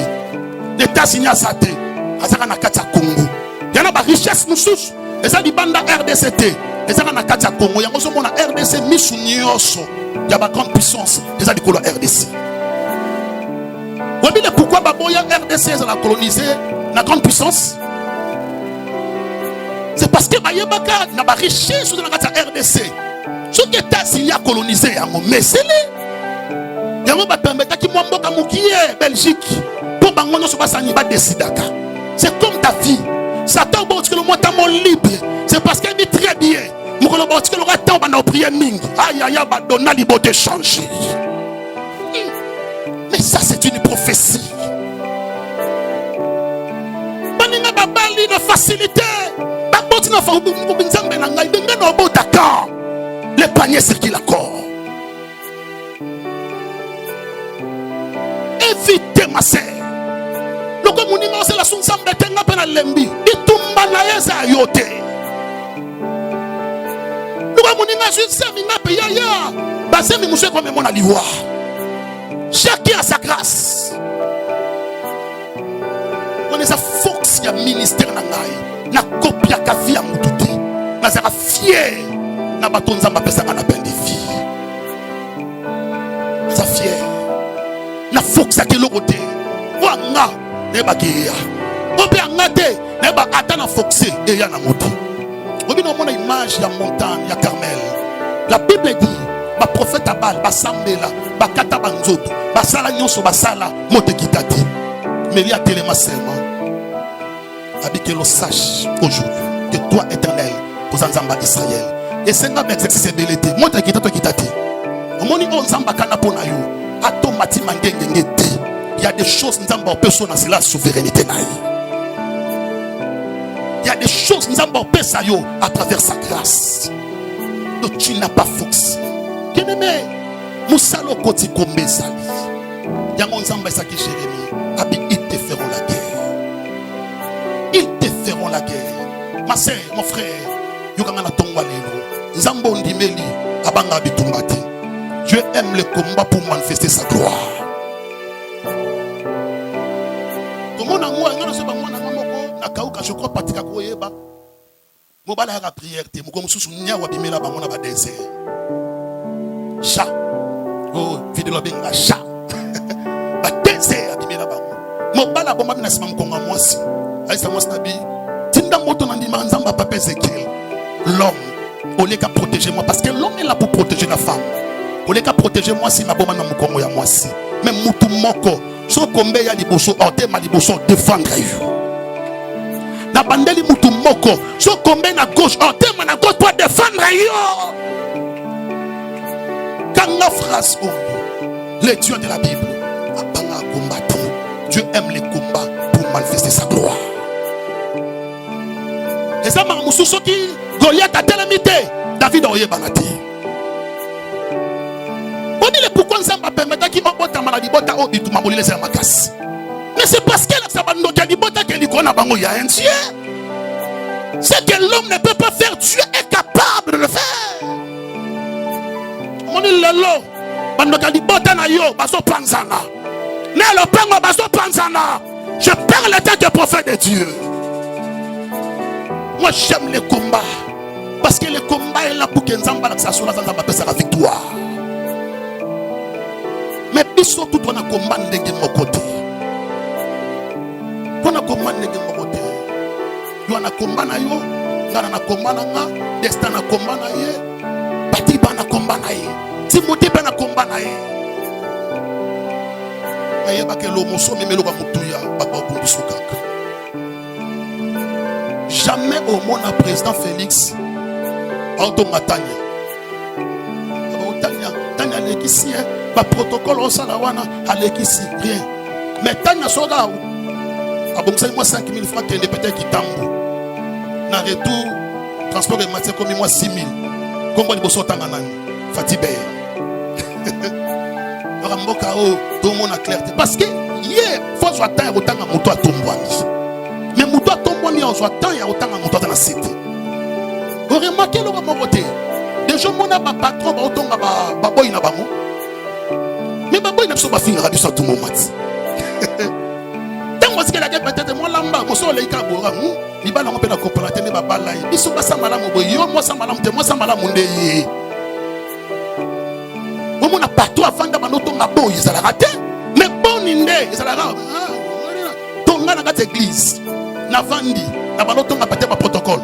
L'État-Unis a saté. Azaka na kata Congo. Il y a une richesse moussou. Et ça dit banda RDCT. Et ça na kata Congo. Il y a un RDC misu nyoso. Il y a une grande puissance. Et ça dit que la RDC. Vous savez pourquoi Baboya RDC a colonisé la grande puissance? C'est parce que Bayebaka n'a pas richesse dans la RDC. Ce qui est a colonisé, mais c'est les. Il y a un permettre qui m'emboka moukié Belgique. Pour bangono se passe à Niba décidaka. C'est comme ta vie. Satan que le monde est libre. C'est parce qu'elle dit très bien. Nous allons que le raton va nous prier ming. Aïe aïe va donner liberté changer. Mais ça c'est une prophétie. Baninga babali na facilité. Baboti na fa ubinzambe na ngai benga no botaka. Les paniers circulent encore. Évitez ma sœur. Le communisme c'est la sunsambe tenga pena lembi. Itumba na yeza yote. Le communisme c'est semina pe yaya. Basemi monsieur comme mon aliwa. Chacun a sa grâce. On est à force ya ministère na ngai. Na copia ka vie amututi. Na sera fier. Na batonza mapesa na peine de vie. Ça fier. Na force ke lokote. Wanga neba geya. Ope angate neba atana force et ya na moti. Obi no mona image ya montagne ya Carmel. La Bible dit ba prophète abal ba sambela ba kata banzoto ba sala nyonso ba sala mote kitati mais il y a tellement seulement abikelo sache aujourd'hui que toi éternel aux ensembles d'Israël et c'est nga exercice belité mote kitati omoni on nzamba kana pona yo atomati mangenge te il y a des choses nzamba personne c'est la souveraineté naï. Il y a des choses nous avons pensé à travers sa grâce. Donc tu n'as pas fonctionné. Bien-aimé, Moussalo Koti Kombe Sali. Yangon Zamba Saki Jérémie. Ils te feront la guerre. Ils te feront la guerre. Ma sœur, mon frère, Yogangana Tongwalelo. Zambo Ndimeli, Abanga Bitumbati. Dieu aime le combat pour manifester sa gloire. Je crois pas que je la prière. Je suis désert. Chat. Oh, vidéo la chat. Désert. Je l'homme, au lieu qu'à protéger moi, parce que l'homme est là pour protéger la femme. Au lieu qu'à protéger moi, si ma bonne moi si. Même Moutou Moko, so kombe ya liboso, orte ma liboso, défendre you. Na bandeli Moutou Moko, so kombe na gauche, orte ma na gauche pour défendre you. Quand la phrase, les dieux de la Bible, Abanga combattre. Dieu aime les combats pour manifester sa gloire. Et ça m'a moussou qui Goliath a télémité. David a oué banati. On dit le pourquoi ça m'a permis qu'il m'a bota maladie bota au bitu m'a volé les amakas. Mais c'est parce que la sabando qui a dit bota qui dit qu'on a bango ya un Dieu. C'est que l'homme ne peut pas faire. Dieu est capable de le faire. On dit le lot. Bando qui a dit bota na yo baso panzana. Ne le pango baso panzana. Je perds la tête du prophète de Dieu. Moi j'aime les combats. Parce que le combat est là pour que Nzamba soit la victoire. Mais biso tout on a combat ndenge mon côté. On a combat ndenge mon côté. Yo na combat na yo, ngana na combat na nga, destin na combat na ye, Batiba na combat na ye, Timothée na combat na ye. Mais yeba ke lo moso memelo ba mutuya ba bundiso kaka. Jamais au monde à président Félix Auto-Matania. Tania l'équici, pas protocole au Salawana, à l'équici, rien. Mais Tania Soda, à bon moi 5 000 francs qui est peut-être qui tambo. Dans retour, transport de matière comme moi 6 000. Comment il faut Tanganani, Fatibé. Tout le monde a clarté. Parce que hier, il faut soit temps autant à Moutoua Tombouani. Mais Moutoua Tombouani, on soit temps et autant à Moutoua dans la cité. Vous remarquez le moment voté. Déjà, mon patron va autant à Baboy na bango. Mais Baboy n'a pas fini à tout le monde. Tant que la guerre peut-être moi lamba, mon sol est cabora. Il va l'en faire la coopérative de Babala. Ils sont pas ça malam au boyo, moi ça malam, moi ça malam mondé. Mon a partout avant d'abandonner ton abo, ils allaient rater. Mais bon indé, ils allaient rater. Ton gars dans l'église, n'a vendu, n'abandonne ton appareil par protocole.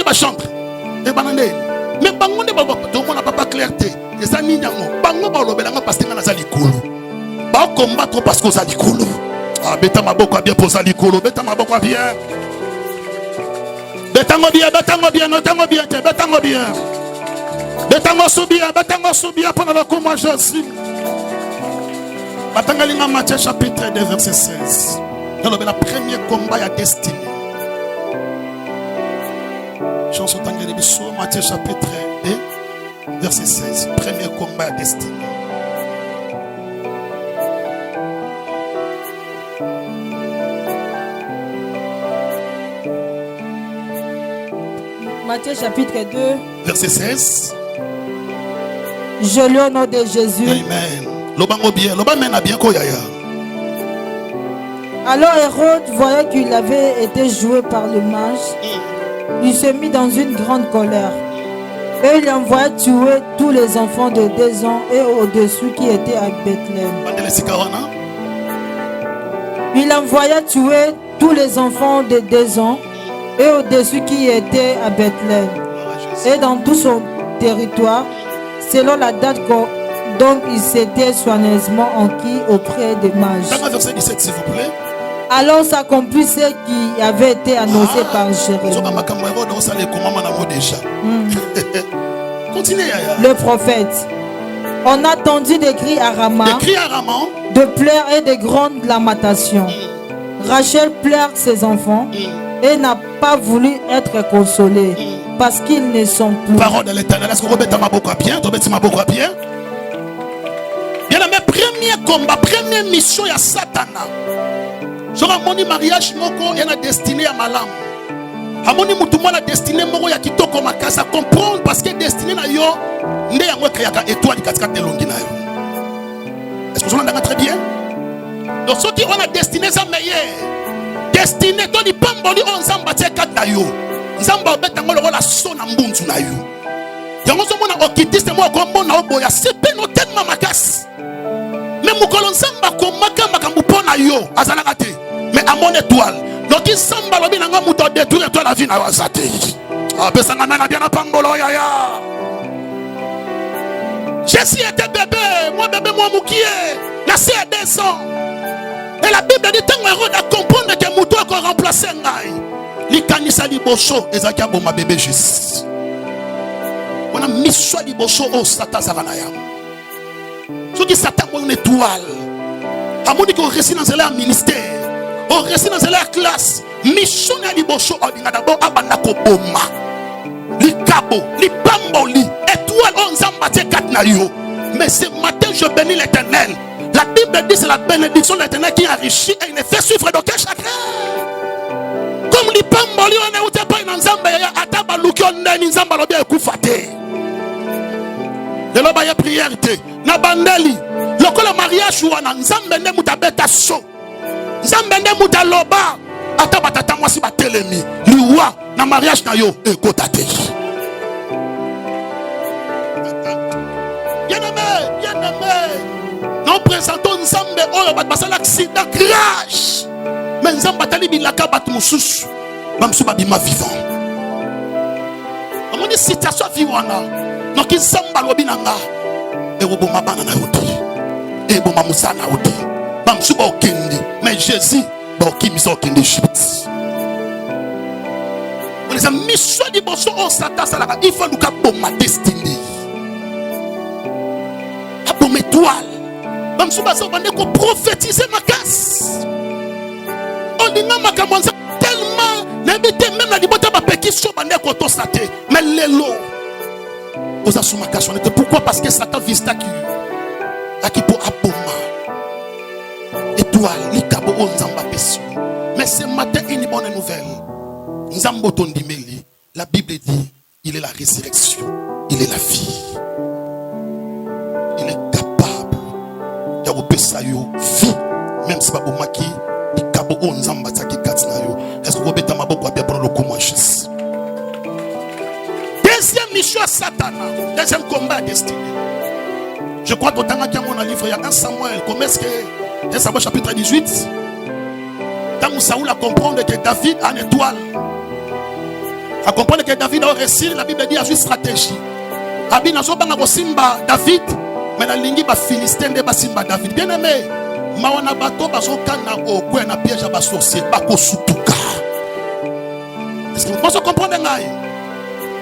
Ma chambre et banane mais bango ne baba to mona papa clarté et ça ni nyango bango ba lobelanga parce que na za likolo ba combattre parce que za likolo ah beta maboko bien pour za likolo beta maboko bien betango bien notango bien betango bien betango subia pendant le coup moi je suis batanga linga Matthieu chapitre 2 verset 16 dans le premier combat à destinée. Chanson Tangeli Bisso, Matthieu chapitre 2, verset 16. Premier combat à destinée. Matthieu chapitre 2, verset 16. Je lis au nom de Jésus. Amen. Lobango bien, lobamen a bien koyaya. Alors Hérode voyait qu'il avait été joué par le mage. Il se mit dans une grande colère et il envoya tuer tous les enfants de 2 ans et au-dessus qui étaient à Bethléem. Il envoya tuer tous les enfants de 2 ans et au-dessus qui étaient à Bethléem et dans tout son territoire, selon la date dont il s'était soigneusement enquis auprès des mages. Dans le verset 17, s'il vous plaît. Alors s'accomplit ce qui avait été annoncé par Jérémie. Continuez. Le prophète. On a entendu des cris à Rama, de pleurs et de grandes lamentations. Rachel pleure ses enfants et n'a pas voulu être consolée parce qu'ils ne sont plus. Parole de l'Éternel. Est-ce que vous mettez ma boca bien? Tu mets ma boca bien? Bien, mais premier combat, première mission, il y a Satana. Je ramène mariage, il y a une destinée à malam. Amoni mutumwa la destinée moko ya kitoko makasa comprendre parce que destinée na yo nde yango créaka étoile katika telongi na yo. Est-ce que vous entendez très bien? Donc ceux qui ont la destinée ça meilleur. Destinée to di pamboli on zamba tie kat na yo. Nzamba obeta ngolo la sona mbunzu na yo. Yango so mona okitiste mo ko mona oboya sepe no tellement makasi. Mais mukolo nzamba ko makamba kambupona yo azalaka te. Mais à mon étoile. Donc il semble que nous avons détruit la vie. Jésus était bébé, moi bébé, moi moukié. La sœur a 2 ans. Et la Bible dit que Hérode a compris que Moutou a remplacé Ngaï. Likanisa liboso, Ezakia boma bébé juste. On a mis sur liboso au Satan Savanaya. Ce qui Satan est une étoile. À mon qu'on réussit dans leur ministère. On reste dans la classe. Mission à l'ibosho ordina d'abord abanako boma. Li kabo, li pambo li. Étoile on zambate katnayo. Mais ce matin je bénis l'Éternel. La Bible dit c'est la bénédiction de l'Éternel qui enrichit et il ne fait suivre d'aucun chagrin. Comme li pambo li on est où t'es pas une nzamba ya ataba luki on est une nzamba lobi ekufate. De l'oba ya prière te. Na bandeli. Lokola mariage ou na nzamba ne mutabeta so. Zambende mutaloba ata batata mwasi batelemi liwa na mariage na yo ekotate. Bien-aimé, nous présentons Nzambe oyo bat basala accident crash. Mais Nzamba tali bilaka bat mususu bamsu babima vivant. Amoni situation viwana. Donc Nzamba lobi nanga eboma bana na yoti. Eboma musana yoti. Bamsu ba okende. Mais Jésus, qui mis au d'Égypte. On les a mis sur du bosso au Satan. Il faut nous caper ma destinée. Pour mes toiles. Même si on prophétiser ma casse. On dit non, ma camonze tellement. N'habitez même la liberté ma péquition. Mais les lots. Aux assumés ma casse. Pourquoi? Parce que Satan vise ta qui. À qui pour aboma. Étoile, l'ikabo on zamba pessu. Mais ce matin, une bonne nouvelle. Nzambo tondimeli. La Bible dit, il est la résurrection. Il est la vie. Il est capable d'apesa yo vie. Même si babo maki, l'ikabo on zamba taki katina yo. Est-ce que vous bêtez ma boque à bien prendre le commandement? Deuxième mission à Satan. Deuxième combat destiné. Je crois que dans un livre, il y a un Samuel. Comment est-ce que Samuel chapitre 18, quand Saoul a compris que David a une étoile, a compris que David a réussi, la Bible dit à juste stratégie. Abi nazo banga ko simba David, mais la lingi ba Philistin de ba simba David. Bien aimé, mawana bato bazo kana ko ko na piège ba sorcier ba ko sutuka. Est-ce que vous pouvez comprendre ngai?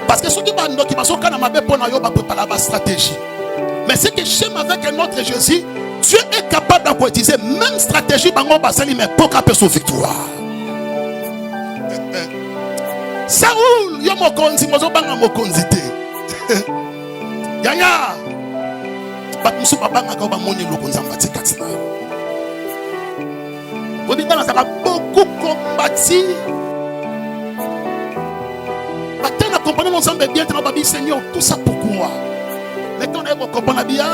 Parce que ceux qui bando qui bazo kana mabe pona yo ba préparer ba stratégie. Mais ce que j'aime avec notre Jésus, Dieu est capable d'utiliser même stratégie bango basali mais pour capter son victoire. Saoul yo mokonzi mozo banga mokonzi te. Yaya bat musu babanga ka ba moni lokonza mbati katina. Obingana ça va beaucoup combattre. Batana comprendre mon ensemble bien dans babi Seigneur, tout ça pourquoi? Maintenant on est comprendre bien.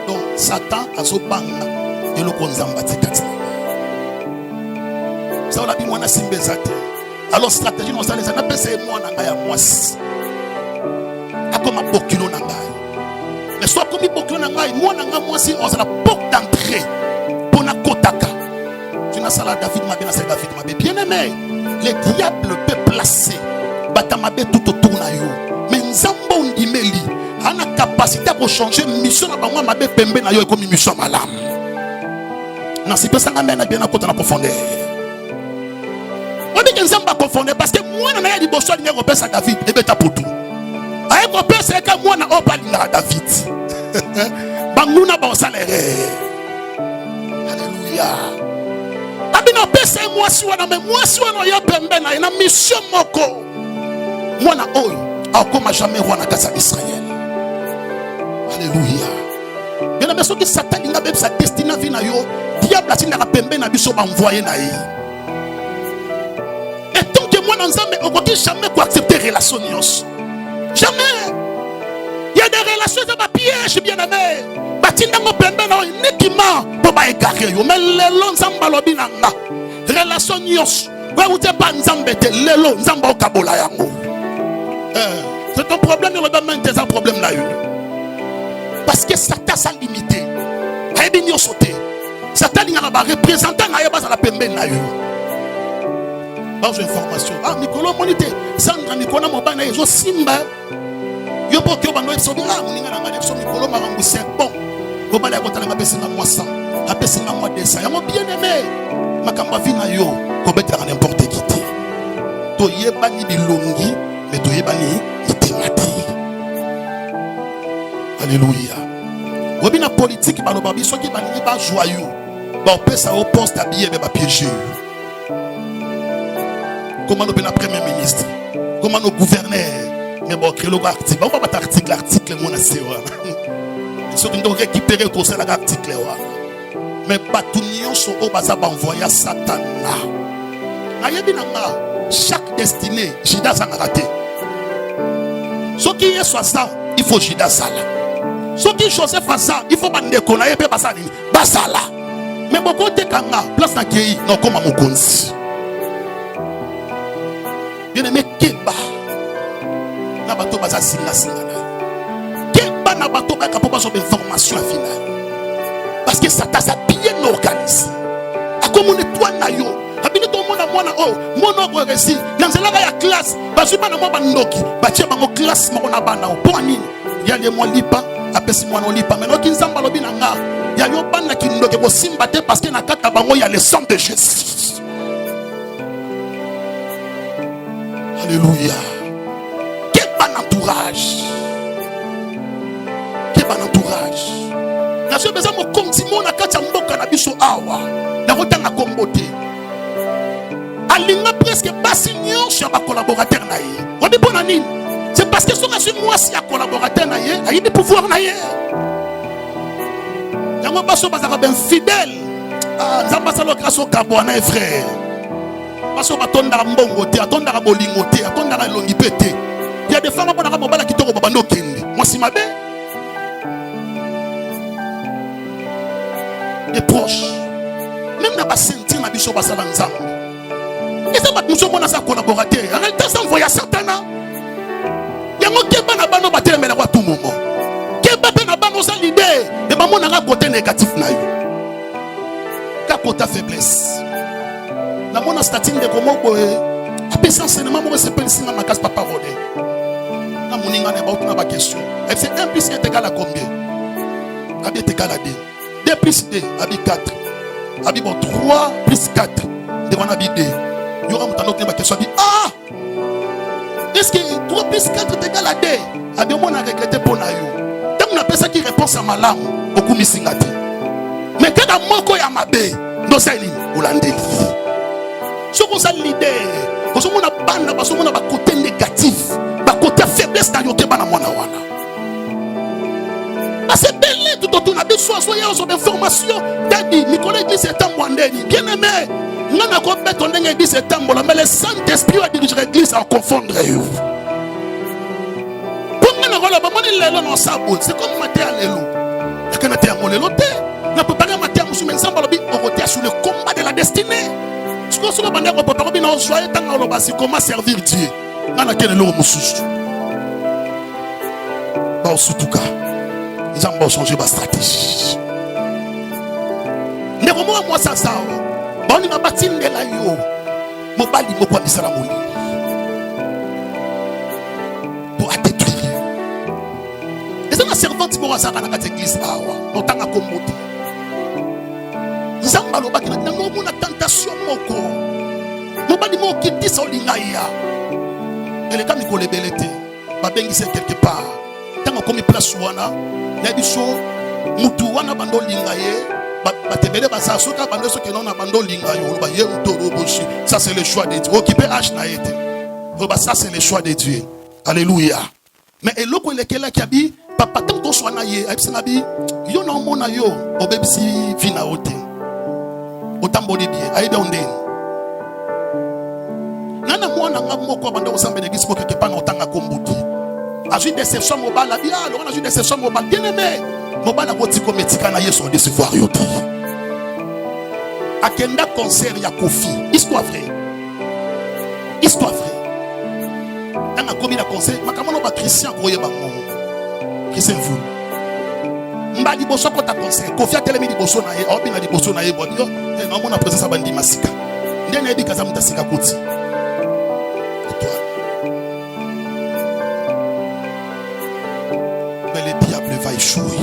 Donc Satan a son banga et le konzamba tekati. Ça on a dit moi na simbezate. Alors stratégie nous allons appeler c'est moi na ya mwasi. Akoma bokilo na ngai. Mais soit comme bokilo na ngai, moi na ngai mwasi on a la porte d'entrée pour na kotaka. Tu n'as ça là David m'a bien c'est David m'a bien aimé. Le diable peut placer batamabe tout autour na yo. Mais nzambo nzambe ondimeli ana capacité pour changer mission na bango mabe pembe na yo comme mission malam na si pesa ngamba na bien akota na profondeur on dit que nzambe confondre parce que moi na ya liboso linga ko pesa David ebeta putu ay ko pesa ka moi na opalinga David banguna ba salaire alléluia abina pesa moi si wana mais moi si wana ya pembe na mission moko moi na oyo akoma jamais roi na casa Israël. Alléluia. Bien la personne qui Satan n'a pas sa destinée vie na yo, diable a dit na pembe na biso envoyé na yi. Et tant que moi dans Nzambe, on ne jamais quoi accepter relation nyos. Jamais. Il y a des relations de ma piège bien aimé. Batinda mo pembe na uniquement pour ba égarer yo, mais lelo Nzamba lobi na nga. Relation nyos. Wa ute pa Nzambe te lelo Nzamba o kabola yango. C'est ton problème, il y a même des problèmes là. Parce que Satan s'est limité. Il a sauté. Satan a représentant à la pembe na yo. Bonne information. Ah, Nicolas Monité. Sandra Nicolas Mobana et Simba. Yo pour que bano episode là, moninga na ngale episode Nicolas Marangu c'est bon. Ko bala ko tala ngapesi na moi 100. Apesi na moi 200. Ya mo bien aimé. Makamba vina yo ko betera n'importe qui te. To yebani bilongi. Mais tu es banni, alléluia. Webina politique, bah le babi, soit qui banni, bah joyeux. Bah on peut ça au poste habillé, mais bah piégé. Comment nous ben premier ministre, comment nous gouverneurs, mais bon créer l'article. Bah on va battre l'article, mon assureur. Ils sont donc récupérer pour ça l'article. Mais pas tout nion sur au bas à envoyer Satan là. Ayebinanga, chaque destinée, Jida s'en a raté. Ce qui est soit ça, il faut Jida Sala. Ce qui est Joseph à ça, il faut pas déconner, pas ça. Basala. Mais beaucoup de kanga, place na kei, non comme à mon konsi. Bien aimé, Keba. Na bato basa singa singa. Keba na bato baka pour baso d'information à finale. Parce que ça t'a bien organisé. A comme on est toi na yo. Abine to mona mona oh, mona ko resi. Nanzela ya classe, bazuma na mo bandoki, batie bango classe mo na bana po nini. Ya le mo lipa, apesi mo no lipa. Mais no kinzamba lobi na nga. Ya yo bana kindoke bo simba te parce que na kata bango ya le sang de Jésus. Alléluia. Quel bon entourage. Quel bon entourage. Na je besoin mo continue na kata mboka na biso awa. Na kotanga kombote. Alinga presque pas signon sur ma collaborateur naïe. On dit bon anine. C'est parce que sur moi si un collaborateur naïe, il y a des pouvoirs naïe. Yango baso bazaka ben fidèle. Ah, nzamba salo grâce au kabwana frère. Baso batonda mbongo te, atonda bolingo te, atonda longi pété. Il y a des femmes qui ont mobala kitoko babando kende. Moi si mabe. Des proches. Même na ba sentir na biso basala nzamba. Et ça va nous sommes sa collaborateur. En réalité, ça envoie Satana. Il y a un Keba na bano batel mais à tout moment. Keba na bano sa l'idée. Et maman n'a pas côté négatif na yo. Ka côté faiblesse. La mon statine de comment boy. Après ça enseignement moi c'est pas ici na ma casse papa rodé. Na moninga na ba na question. Et c'est 1 plus 1 est égal à combien? Abi est égal à 2. 2 plus 2 abi 4. Abi bon 3 plus 4. Devant abi 2. Il y aura une question dit ah est-ce que 3 plus 4 est égal à 2? A bien on a regretté pour naïo. Tant on appelle ça qui répond à ma langue beaucoup misingate. Mais quand on moko ya mabe no sali olandeli. Ce qu'on a l'idée, parce qu'on a bande parce qu'on a ba côté négatif, ba côté faiblesse dans yoke bana mwana wana. Parce que belé tout autour na besoin soyez sur d'information. Dadi Nicolas dit c'est un mwandeni. Bien aimé. Nous n'avons pas besoin de l'église mais le Saint-Esprit va diriger l'église à confondre. C'est comme Matthieu Allélo. Sur le combat de la destinée. Comment servir Dieu? Surtout cas, nous avons changé ma stratégie. Mais comment moi ça? On a bâti de la yo. Mobali mo kwa misala moli. Pour détruire. ti mo azaka na kati église awa otanga kombote nzamba lobaki na nango na tentation moko mobali mo kitisa olinga ya eleka mikolo ebele te babengise quelque part ntango komi place wana na biso mutu wana bando olinga ye batebele basa soka bando soki na bando olinga yo ba ye mutoro boshi. Ça c'est le choix de Dieu. Occuper H na été ça c'est le choix de Dieu. Alléluia. Mais eloko elekela kiabi papa tanto swana ye abisingabi yo na mona yo obebisi vina ote otamboli bien ayibe ondeni nana mwana nga moko banda osamba l'église pour quelque part otanga kombuti azu déception mobala bien alors on a eu déception mobala bien aimé mobala boti kometika na yeso décevoir yo ti akenda concert ya Kofi histoire vraie nanga komi na concert makamono ba Christian koye bango Christian vous mbali boso ko ta concert Kofi atelemi liboso na ye obi na liboso na ye bo yo na mona présence bandi masika ndene ebi kaza mutasika kuti mais le diable va échouer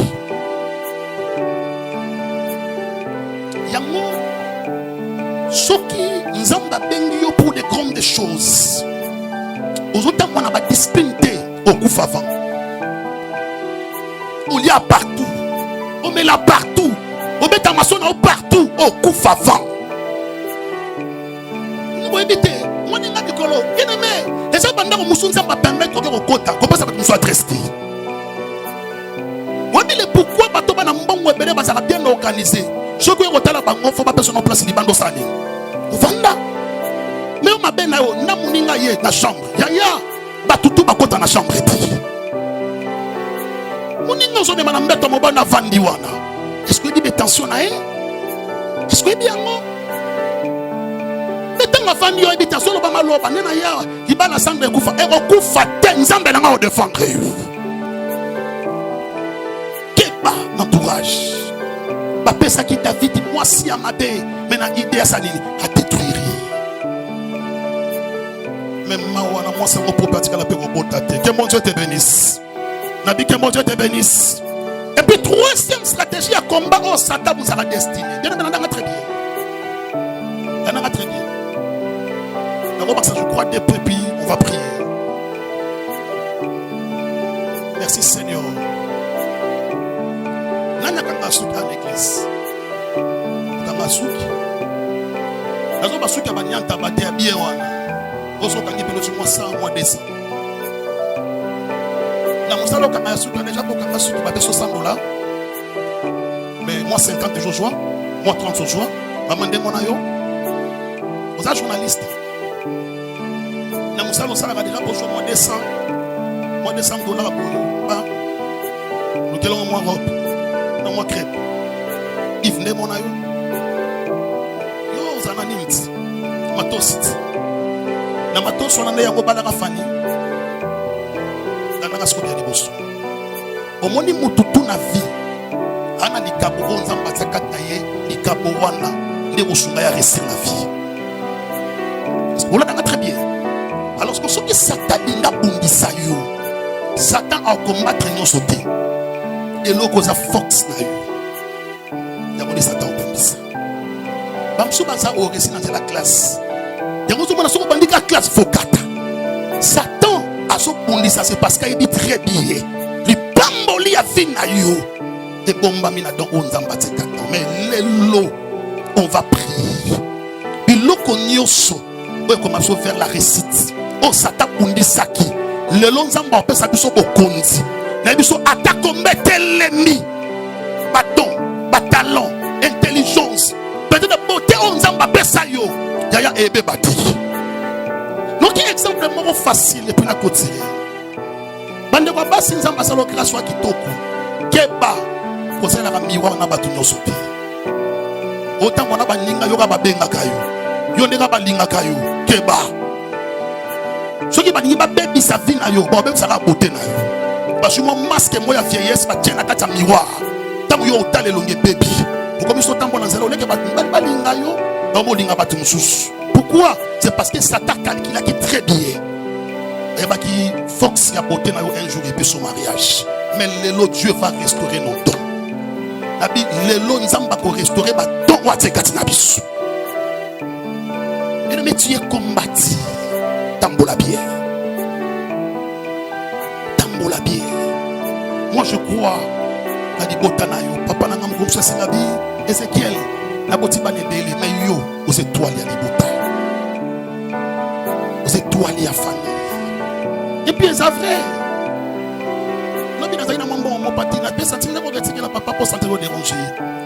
yango soki nzamba bengi yo pour des grandes choses autant on a pas discipline au coup avant on y a partout on met là partout on met ta maçon partout au coup avant nous éviter moi n'est pas de colo bien aimé et ça pendant que nous sommes pas permettre que au quota comment ça va nous soit resté on dit le pourquoi bateau bana mbongo ebele ba ça bien organisé je veux rotala bango faut pas personne en place libando sali vanda mais on m'a ben na na muninga ye na chambre ya batutu bakota na chambre ti muninga zo de mana mbeto mo bana vandi wana est-ce que dit des tensions na est-ce que bien mo metanga vandi yo des tensions lo ba maloba nena ya ibala sangre kufa e okufa te nzambe na ma défendre keba entourage ba pesa ki David moi si amade mais na idée ça nini à détruire même mawana moi c'est mon propriété la paix robotate que mon Dieu te bénisse nabi que mon Dieu te bénisse et puis troisième stratégie à combat au Satan vous a destiné bien très bien d'abord parce que je crois des puis on va prier. Merci Seigneur nana kanga suki à l'église kanga suki nazo basuki abanyanta baté bien wana oso kangi pelo sur moi 100 mois 200 la musalo kanga suki déjà pour kanga suki baté $60 mais moi 50 jours joie moi 30 jours joie maman de mon ayo vous êtes journaliste la musalo ça va déjà pour moi 200 $200 pour pas nous telons moi robe dans moi crêpe if ne mon ayo yo za na nimit matosit na matoso na yango balaka fani na ngasko ya liboso omoni mututu na vie ana likabo nzamba tsakata ye likabo wana nde bosunga ya rester na vie on l'a très bien alors que ce que Satan n'a bungisa yo Satan a combattre nous sauter et loko za fox na yo ya moni Satan bungisa bamsu baza au récit dans la classe yango zo mona soko bandika classe fokata Satan a so bungisa c'est parce qu'il dit très bien li pamboli ya vina yo et bomba mina don onzamba tsakata mais lelo on va prier biloko nyoso comment faire la récite on s'attaque bundisaki le long zamba on ça biso bokonzi na biso attaque combattre l'ennemi bâton bataillon intelligence peut-être beauté on zamba pesa yo yaya ebe bati donc exemple mo facile et puis na côté bande kwa basi nzamba salo grâce wa kitoko keba kosela ka miwa na batu nyoso te autant mona baninga yo ka babenga kayo yo ndeka balingaka yo keba soki balingi babebi sa vie na yo babebi sala beauté na yo parce que mon masque moi ya vieillesse ba tiena kata miroir tango yo otale longe bebi pourquoi so tambo na zelo leke balinga yo ba molinga batu mususu pourquoi c'est parce que Satan calcule qui très bien et ba ki fox ya beauté na yo un jour et puis son mariage Mais l'élo, Dieu va restaurer nos dons. La Bible, l'élo, nous allons restaurer nos dons. Mais tu es combattu. Tambola bière. Tambola bière. Moi je crois. Papa n'a pas de ça, c'est la vie. Ézéchiel, la boti ba nebele, mais yo, aux étoiles à libota. Aux étoiles à famille. Et puis, c'est vrai. L'homme n'a pas de bon parti, n'a pas senti le regret que la papa pour s'entrer au déranger.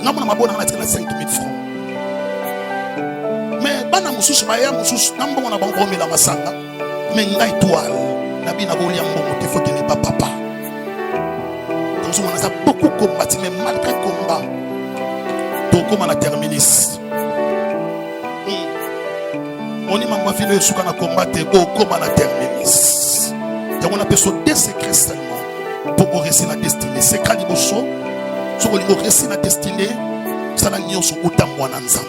N'a pas de bon à 5 000 francs. Mais, bana moussous, baya moussous, n'a pas de bon gros la masanga. Mais n'a étoile, n'a pas de bon il faut qu'il n'est pas papa. Donc, on a beaucoup combattu, mais malgré combat, comme la terminus. On y m'a filé sur qu'on a combattu comme la terminus. On a besoin des secrets seulement pour réussir la destinée. C'est quand il faut sur le réussir la destinée, ça n'a rien sur autant moi ensemble.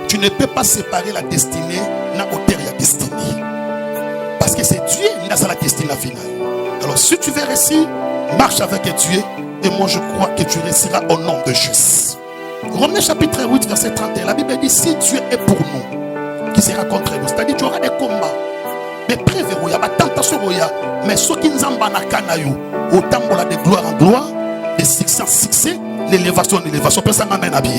Tu ne peux pas séparer la destinée na hauteur la destinée. Parce que c'est Dieu qui a la destinée finale. Alors si tu veux réussir, marche avec Dieu et moi je crois que tu réussiras au nom de Jésus. Romains chapitre 8 verset 31, la Bible dit si Dieu est pour nous, qui sera contre nous, c'est-à-dire qu'il y aura des combats, mais prévéreux, il y a des tentations, mais ceux qui nous ont autant de gloire en gloire, de succès en succès, l'élévation en élévation, personne n'amène à bien.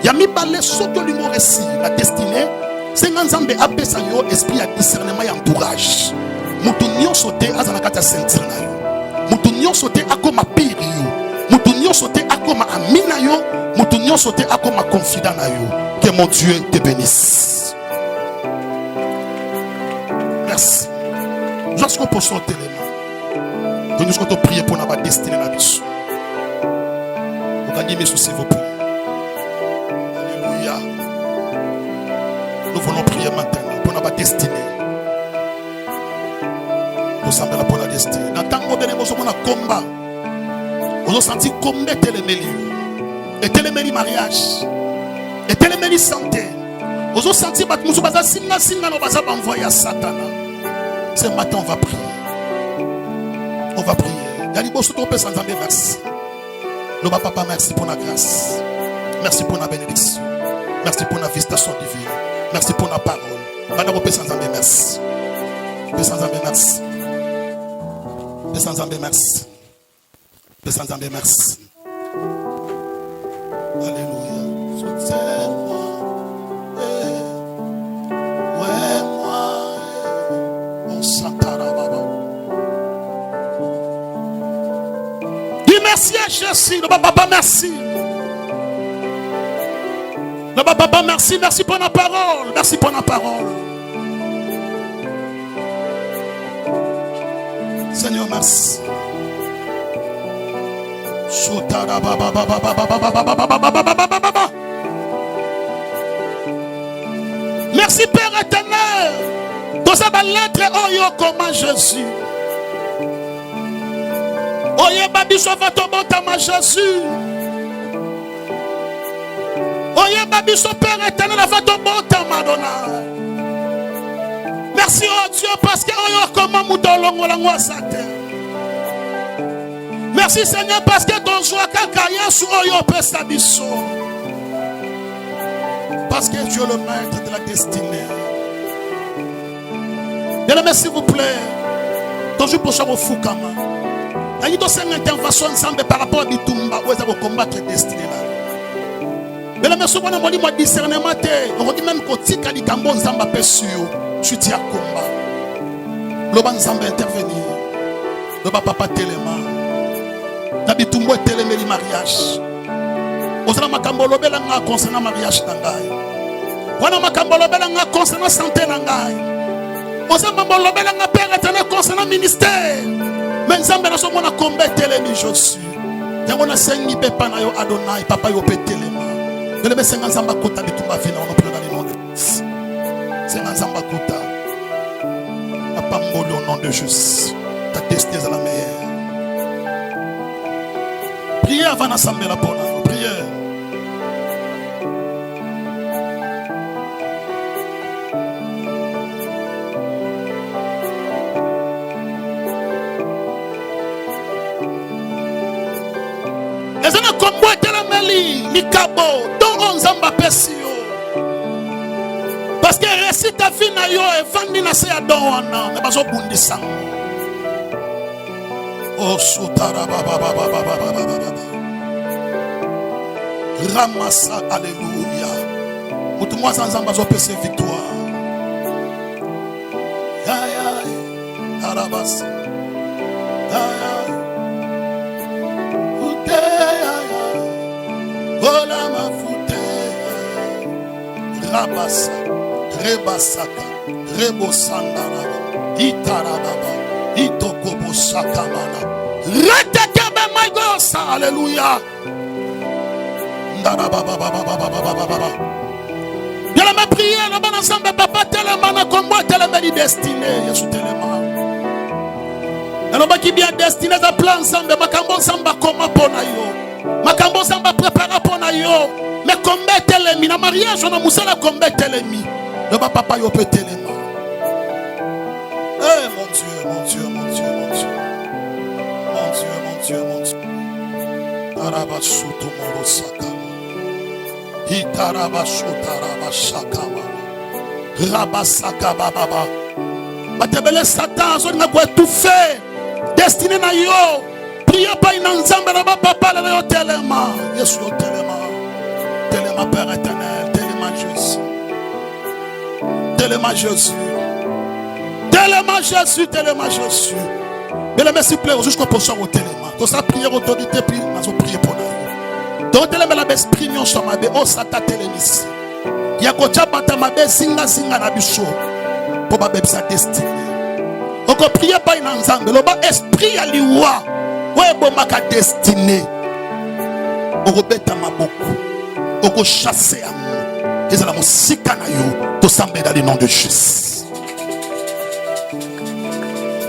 Il y a mis balai ceux qui ont réussi la destinée, c'est un zambé abbé sanyo, esprit à discernement et entourage. Moutounion sauté à Zanakata Sentir, Moutounion sauté à comme pire. Moutounion sauté à comme amina yo, Moutounion sauté à comme confident na yo. Que mon Dieu te bénisse. Merci. Lorsqu'on peut sauter les mains, nous allons prier pour notre destinée la vie. Vous gagnez mes soucis, s'il vous plaît. Alléluia. Nous voulons prier maintenant pour notre destinée. Nous sommes là pour la destinée. Dans le temps où nous sommes en combat, nous avons senti combien de téléméli. Et téléméli mariage. Et téléméli santé. Nous avons senti que nous avons envoyé à Satan. Ce matin, on va prier. On va prier. Merci. Nous papa, merci pour la grâce. Merci pour la bénédiction. Merci pour la visitation divine. Merci pour la parole. Madame, merci. Merci. Merci. Merci. Alléluia. Soutiens-moi. Ouais, moi. On s'entendra, baba. Dis merci à Jésus. Le papa, merci. Le papa, merci. Merci pour la parole. Merci pour la parole. Seigneur, merci. Merci Père éternel. Dans cette lettre, Oyo comment Jésus. Oyo babiso vatobotama Jésus. Oyo babiso Père éternel vatobotama Dona. Merci oh Dieu parce que Oyo comment moudolongo la ngoasate. Merci Seigneur parce que ton joie kakaya sur Oyo Pestabiso. Parce que tu es le maître de la destinée. Bien-aimé, s'il vous plaît, toujours pour chaque Fukama. Il y a une intervention ensemble par rapport à Bitumba où ils vont combattre la destinée. Bien-aimé, si on a dit discernement, on dit même que Tika di Kambo Nzamba Pessu, tu tiens combat. L'Oban Nzamba intervenir. L'Oba Papa Téléma. Nabitumbo Télémé le mariage. Osana makambo lobela nga concernant mariage nangai. Wana makambo lobela nga concernant santé nangai. Osana makambo lobela nga père éternel concernant ministère. Mais nzambe na so mona combattre les Josué. Yango na sengi pepa na yo Adonai papa yo petelema. Dele be senga nzamba kota bitumba vina on peut dans le nom de Jésus. Senga nzamba kota. Apamboli au nom de Jésus. Ta destinée est la meilleure. Priez avant d'assemblée la bonne. Priez. likabo donc nzamba pesi yo parce que récit ta vie na yo evandi na se ya don wana na bazo bundisa oh sotara baba ramasa alléluia mutu mwa nzamba zo pesi victoire ya arabas Vola ma fute Rabasa Rebasaka Rebosandara Itarababa Itokobo Sakamana Retekebe Magosa Alléluia Bien la prière là bas ensemble papa tellement na combat tellement di destiné Yesu tellement alors qui bien destiné za plan ensemble makambo ensemble comment pona yo makambo ensemble préparer pona yo mais combattre l'ennemi na mariage on a musala combattre l'ennemi le papa yo peut tellement eh mon Dieu mon Dieu mon Dieu mon Dieu mon Dieu mon Dieu mon Dieu arabasuto morosaka Itarabashotarabashakama Rabasaka Baba Batebele Satan so nga kwa étouffer destiné na yo priez pas ina nzambe na papa la yo telema Yesu yo telema Père éternel telema Jésus telema Jésus mais le merci plaît jusqu'au prochain au telema to sa prière autorité puis nazo prier pour nous donc telema la esprit nyon so mabe o sata telemisi ya ko chabata mabe singa na biso pour ba bebisa destiné on ko prier pas ina nzambe lo ba esprit ya liwa we bo maka destiné o ko beta maboko o ko chasser amour ezala mosika na yo to sambe dans le nom de Jésus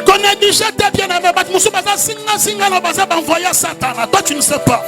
connais déjà tes bien-aimés bat musu baza singa na baza envoyer Satan toi tu ne sais pas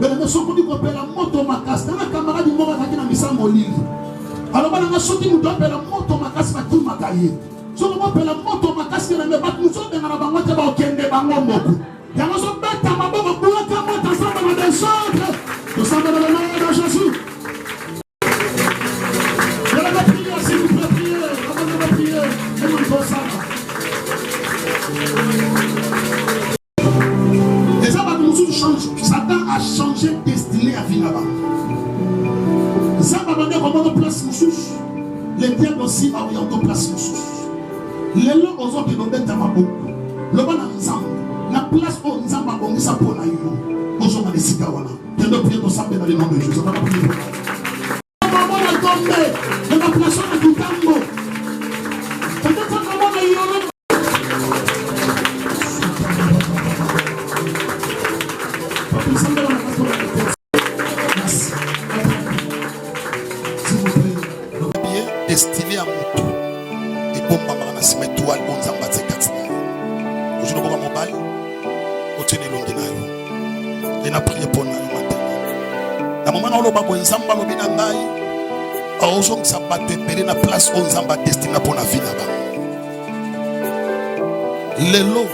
Belenge soko di kopela moto makasi. Na camarade moko akaki na misa molili. Alors balanga soki muto apela moto makasi ba ki makaye. Soko mopela moto makasi na meba muso benga na bango te ba okende bango moko. Yango so beta maboko bulaka moto ensemble dans des centres. Nous sommes dans le nom de Jésus. Je vais prier, s'il vous plaît, prier. Avant de prier, je vais vous ça. Les hommes changent. Satan a changé destiné à Vinaba. Zamba va dire comment place Moussous. Le diable aussi a orienté place Moussous. Les lois aux autres qui nous mettent à ma boucle. Le bon ensemble. La place où nous avons bon ça pour la yo. Aujourd'hui, les cigars. Je dois prier pour ça dans le nom de Jésus. On va prier. Maman a tombé. De la place à du tango. Peut-être que maman a eu un. Destiné à Moutou et bon maman a se mettre toile bon zamba tsekatina. Aujourd'hui on va mobile au tenir longinayo et na prier pour nous matin. Na moment on loba bon zamba lobina ngai a ozong zamba te na place on zamba destiné pour na vie là-bas. Lelo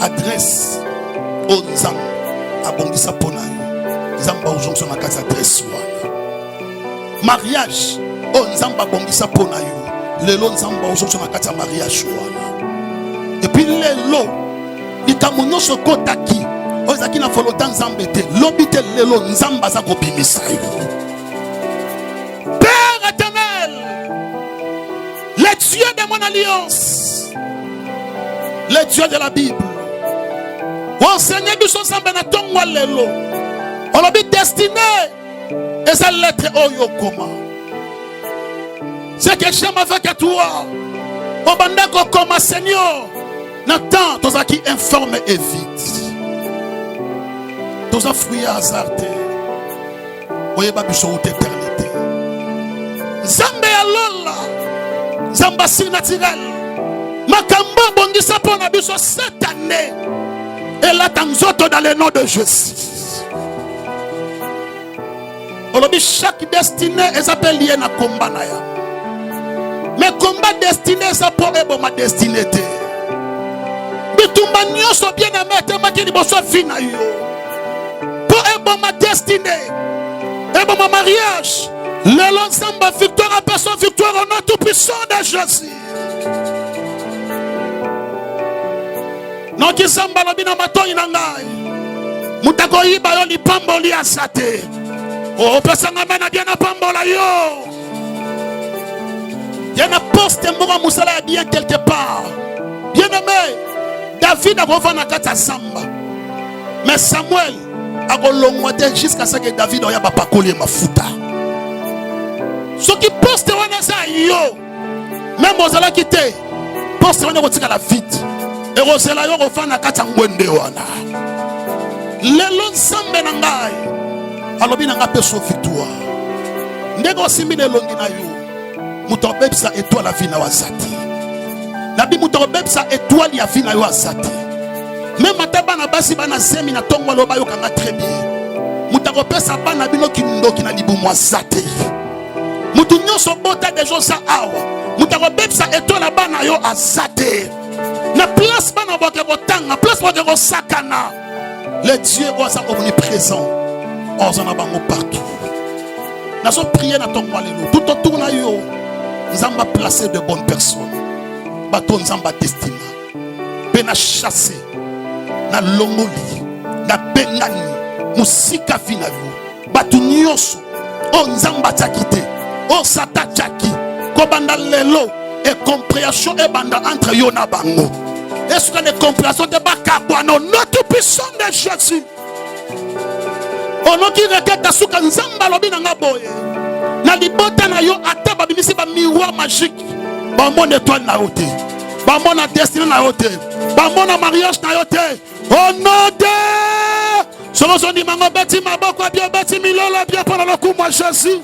adresse on zamba abongisa pour na zamba ozong son na kasa adresse wana. Mariage on zamba bongisa pona yo lelo nzamba ozoso na kati ya mariage wana et puis lelo likamunyo sokotaki ozaki na volonté nzambe te lobi te lelo nzamba za kobimisa yo. Père éternel, le Dieu de mon alliance, le Dieu de la Bible, enseignez biso nzambe na tongwa lelo olobi destiné et sa lettre oyo koma. C'est que j'aime avec toi. Au bandako comme Seigneur. N'attends, tous qui informe et vite. Tous à fruits hasardés. Oye babiso ou d'éternité. Zambé alola. Zamba si naturel. Makambo bongisa pour nabiso cette année. Et là tanzoto dans le nom de Jésus. Olobi chaque destinée est appelée liée na combat na ya. Mais combat destiné ça pour ma destinée. Bitumba nyoso bien aimé te makini boso fina yo. Pour ma destinée. Et ma mariage. Le l'ensemble victoire à personne victoire au nom tout puissant de Jésus. Non qui samba lobina matoi na ngai. Mutako yiba yo li pamboli asate. Oh personne amena bien na pambola yo. Il y a un poste Moussala bien quelque part. Bien aimé, David a revu na kata samba. Mais Samuel a golongwate jusqu'à ce que David oya papa coller ma futa. Ce qui poste wana sa yo. Même Moussala quitté. Poste wana kotika la vite. Et Rosela yo refa na kata ngwende wana. Lelo nsambe na ngai. Alobi na ngape so victoire. Ndeko simine longi na yo. Muto bebsa étoile la vie na wazati. Nabi muto bebsa étoile ya vie na yo azati. Même mataba na basi bana zemi na tongo loba yo kanga très bien. Muto pesa bana bino kindoki na libu mwazati. Muto nyoso bota de josa awa. Muto bebsa étoile bana yo azati. Na place bana boke botanga, place boke ko sakana. Le Dieu osa omniprésent. Ozana bango partout. Na so prier na tongo lelo. Tout autour na yo. Nous avons placé de bonnes personnes. Bateau nous avons destiné. Pena chassé. Na longoli. Na bengani. Musika vina yo. Bateau nyoso. O nzamba takite. O sata chaki. Kobanda lelo. Et compréhension et banda entre yo na bango. Est-ce que les compréhensions de bakabwano. Notre puissant de Jésus. Ono qui requête à souka nzamba lobi na ngaboye. Na libota na yo ata babimisi ba miroir magique ba mon étoile na yote ba mon destinée na yote ba mon mariage na yote au nom de Solo son di mango beti maboko bien beti milolo bien pour le coup moi Jésus.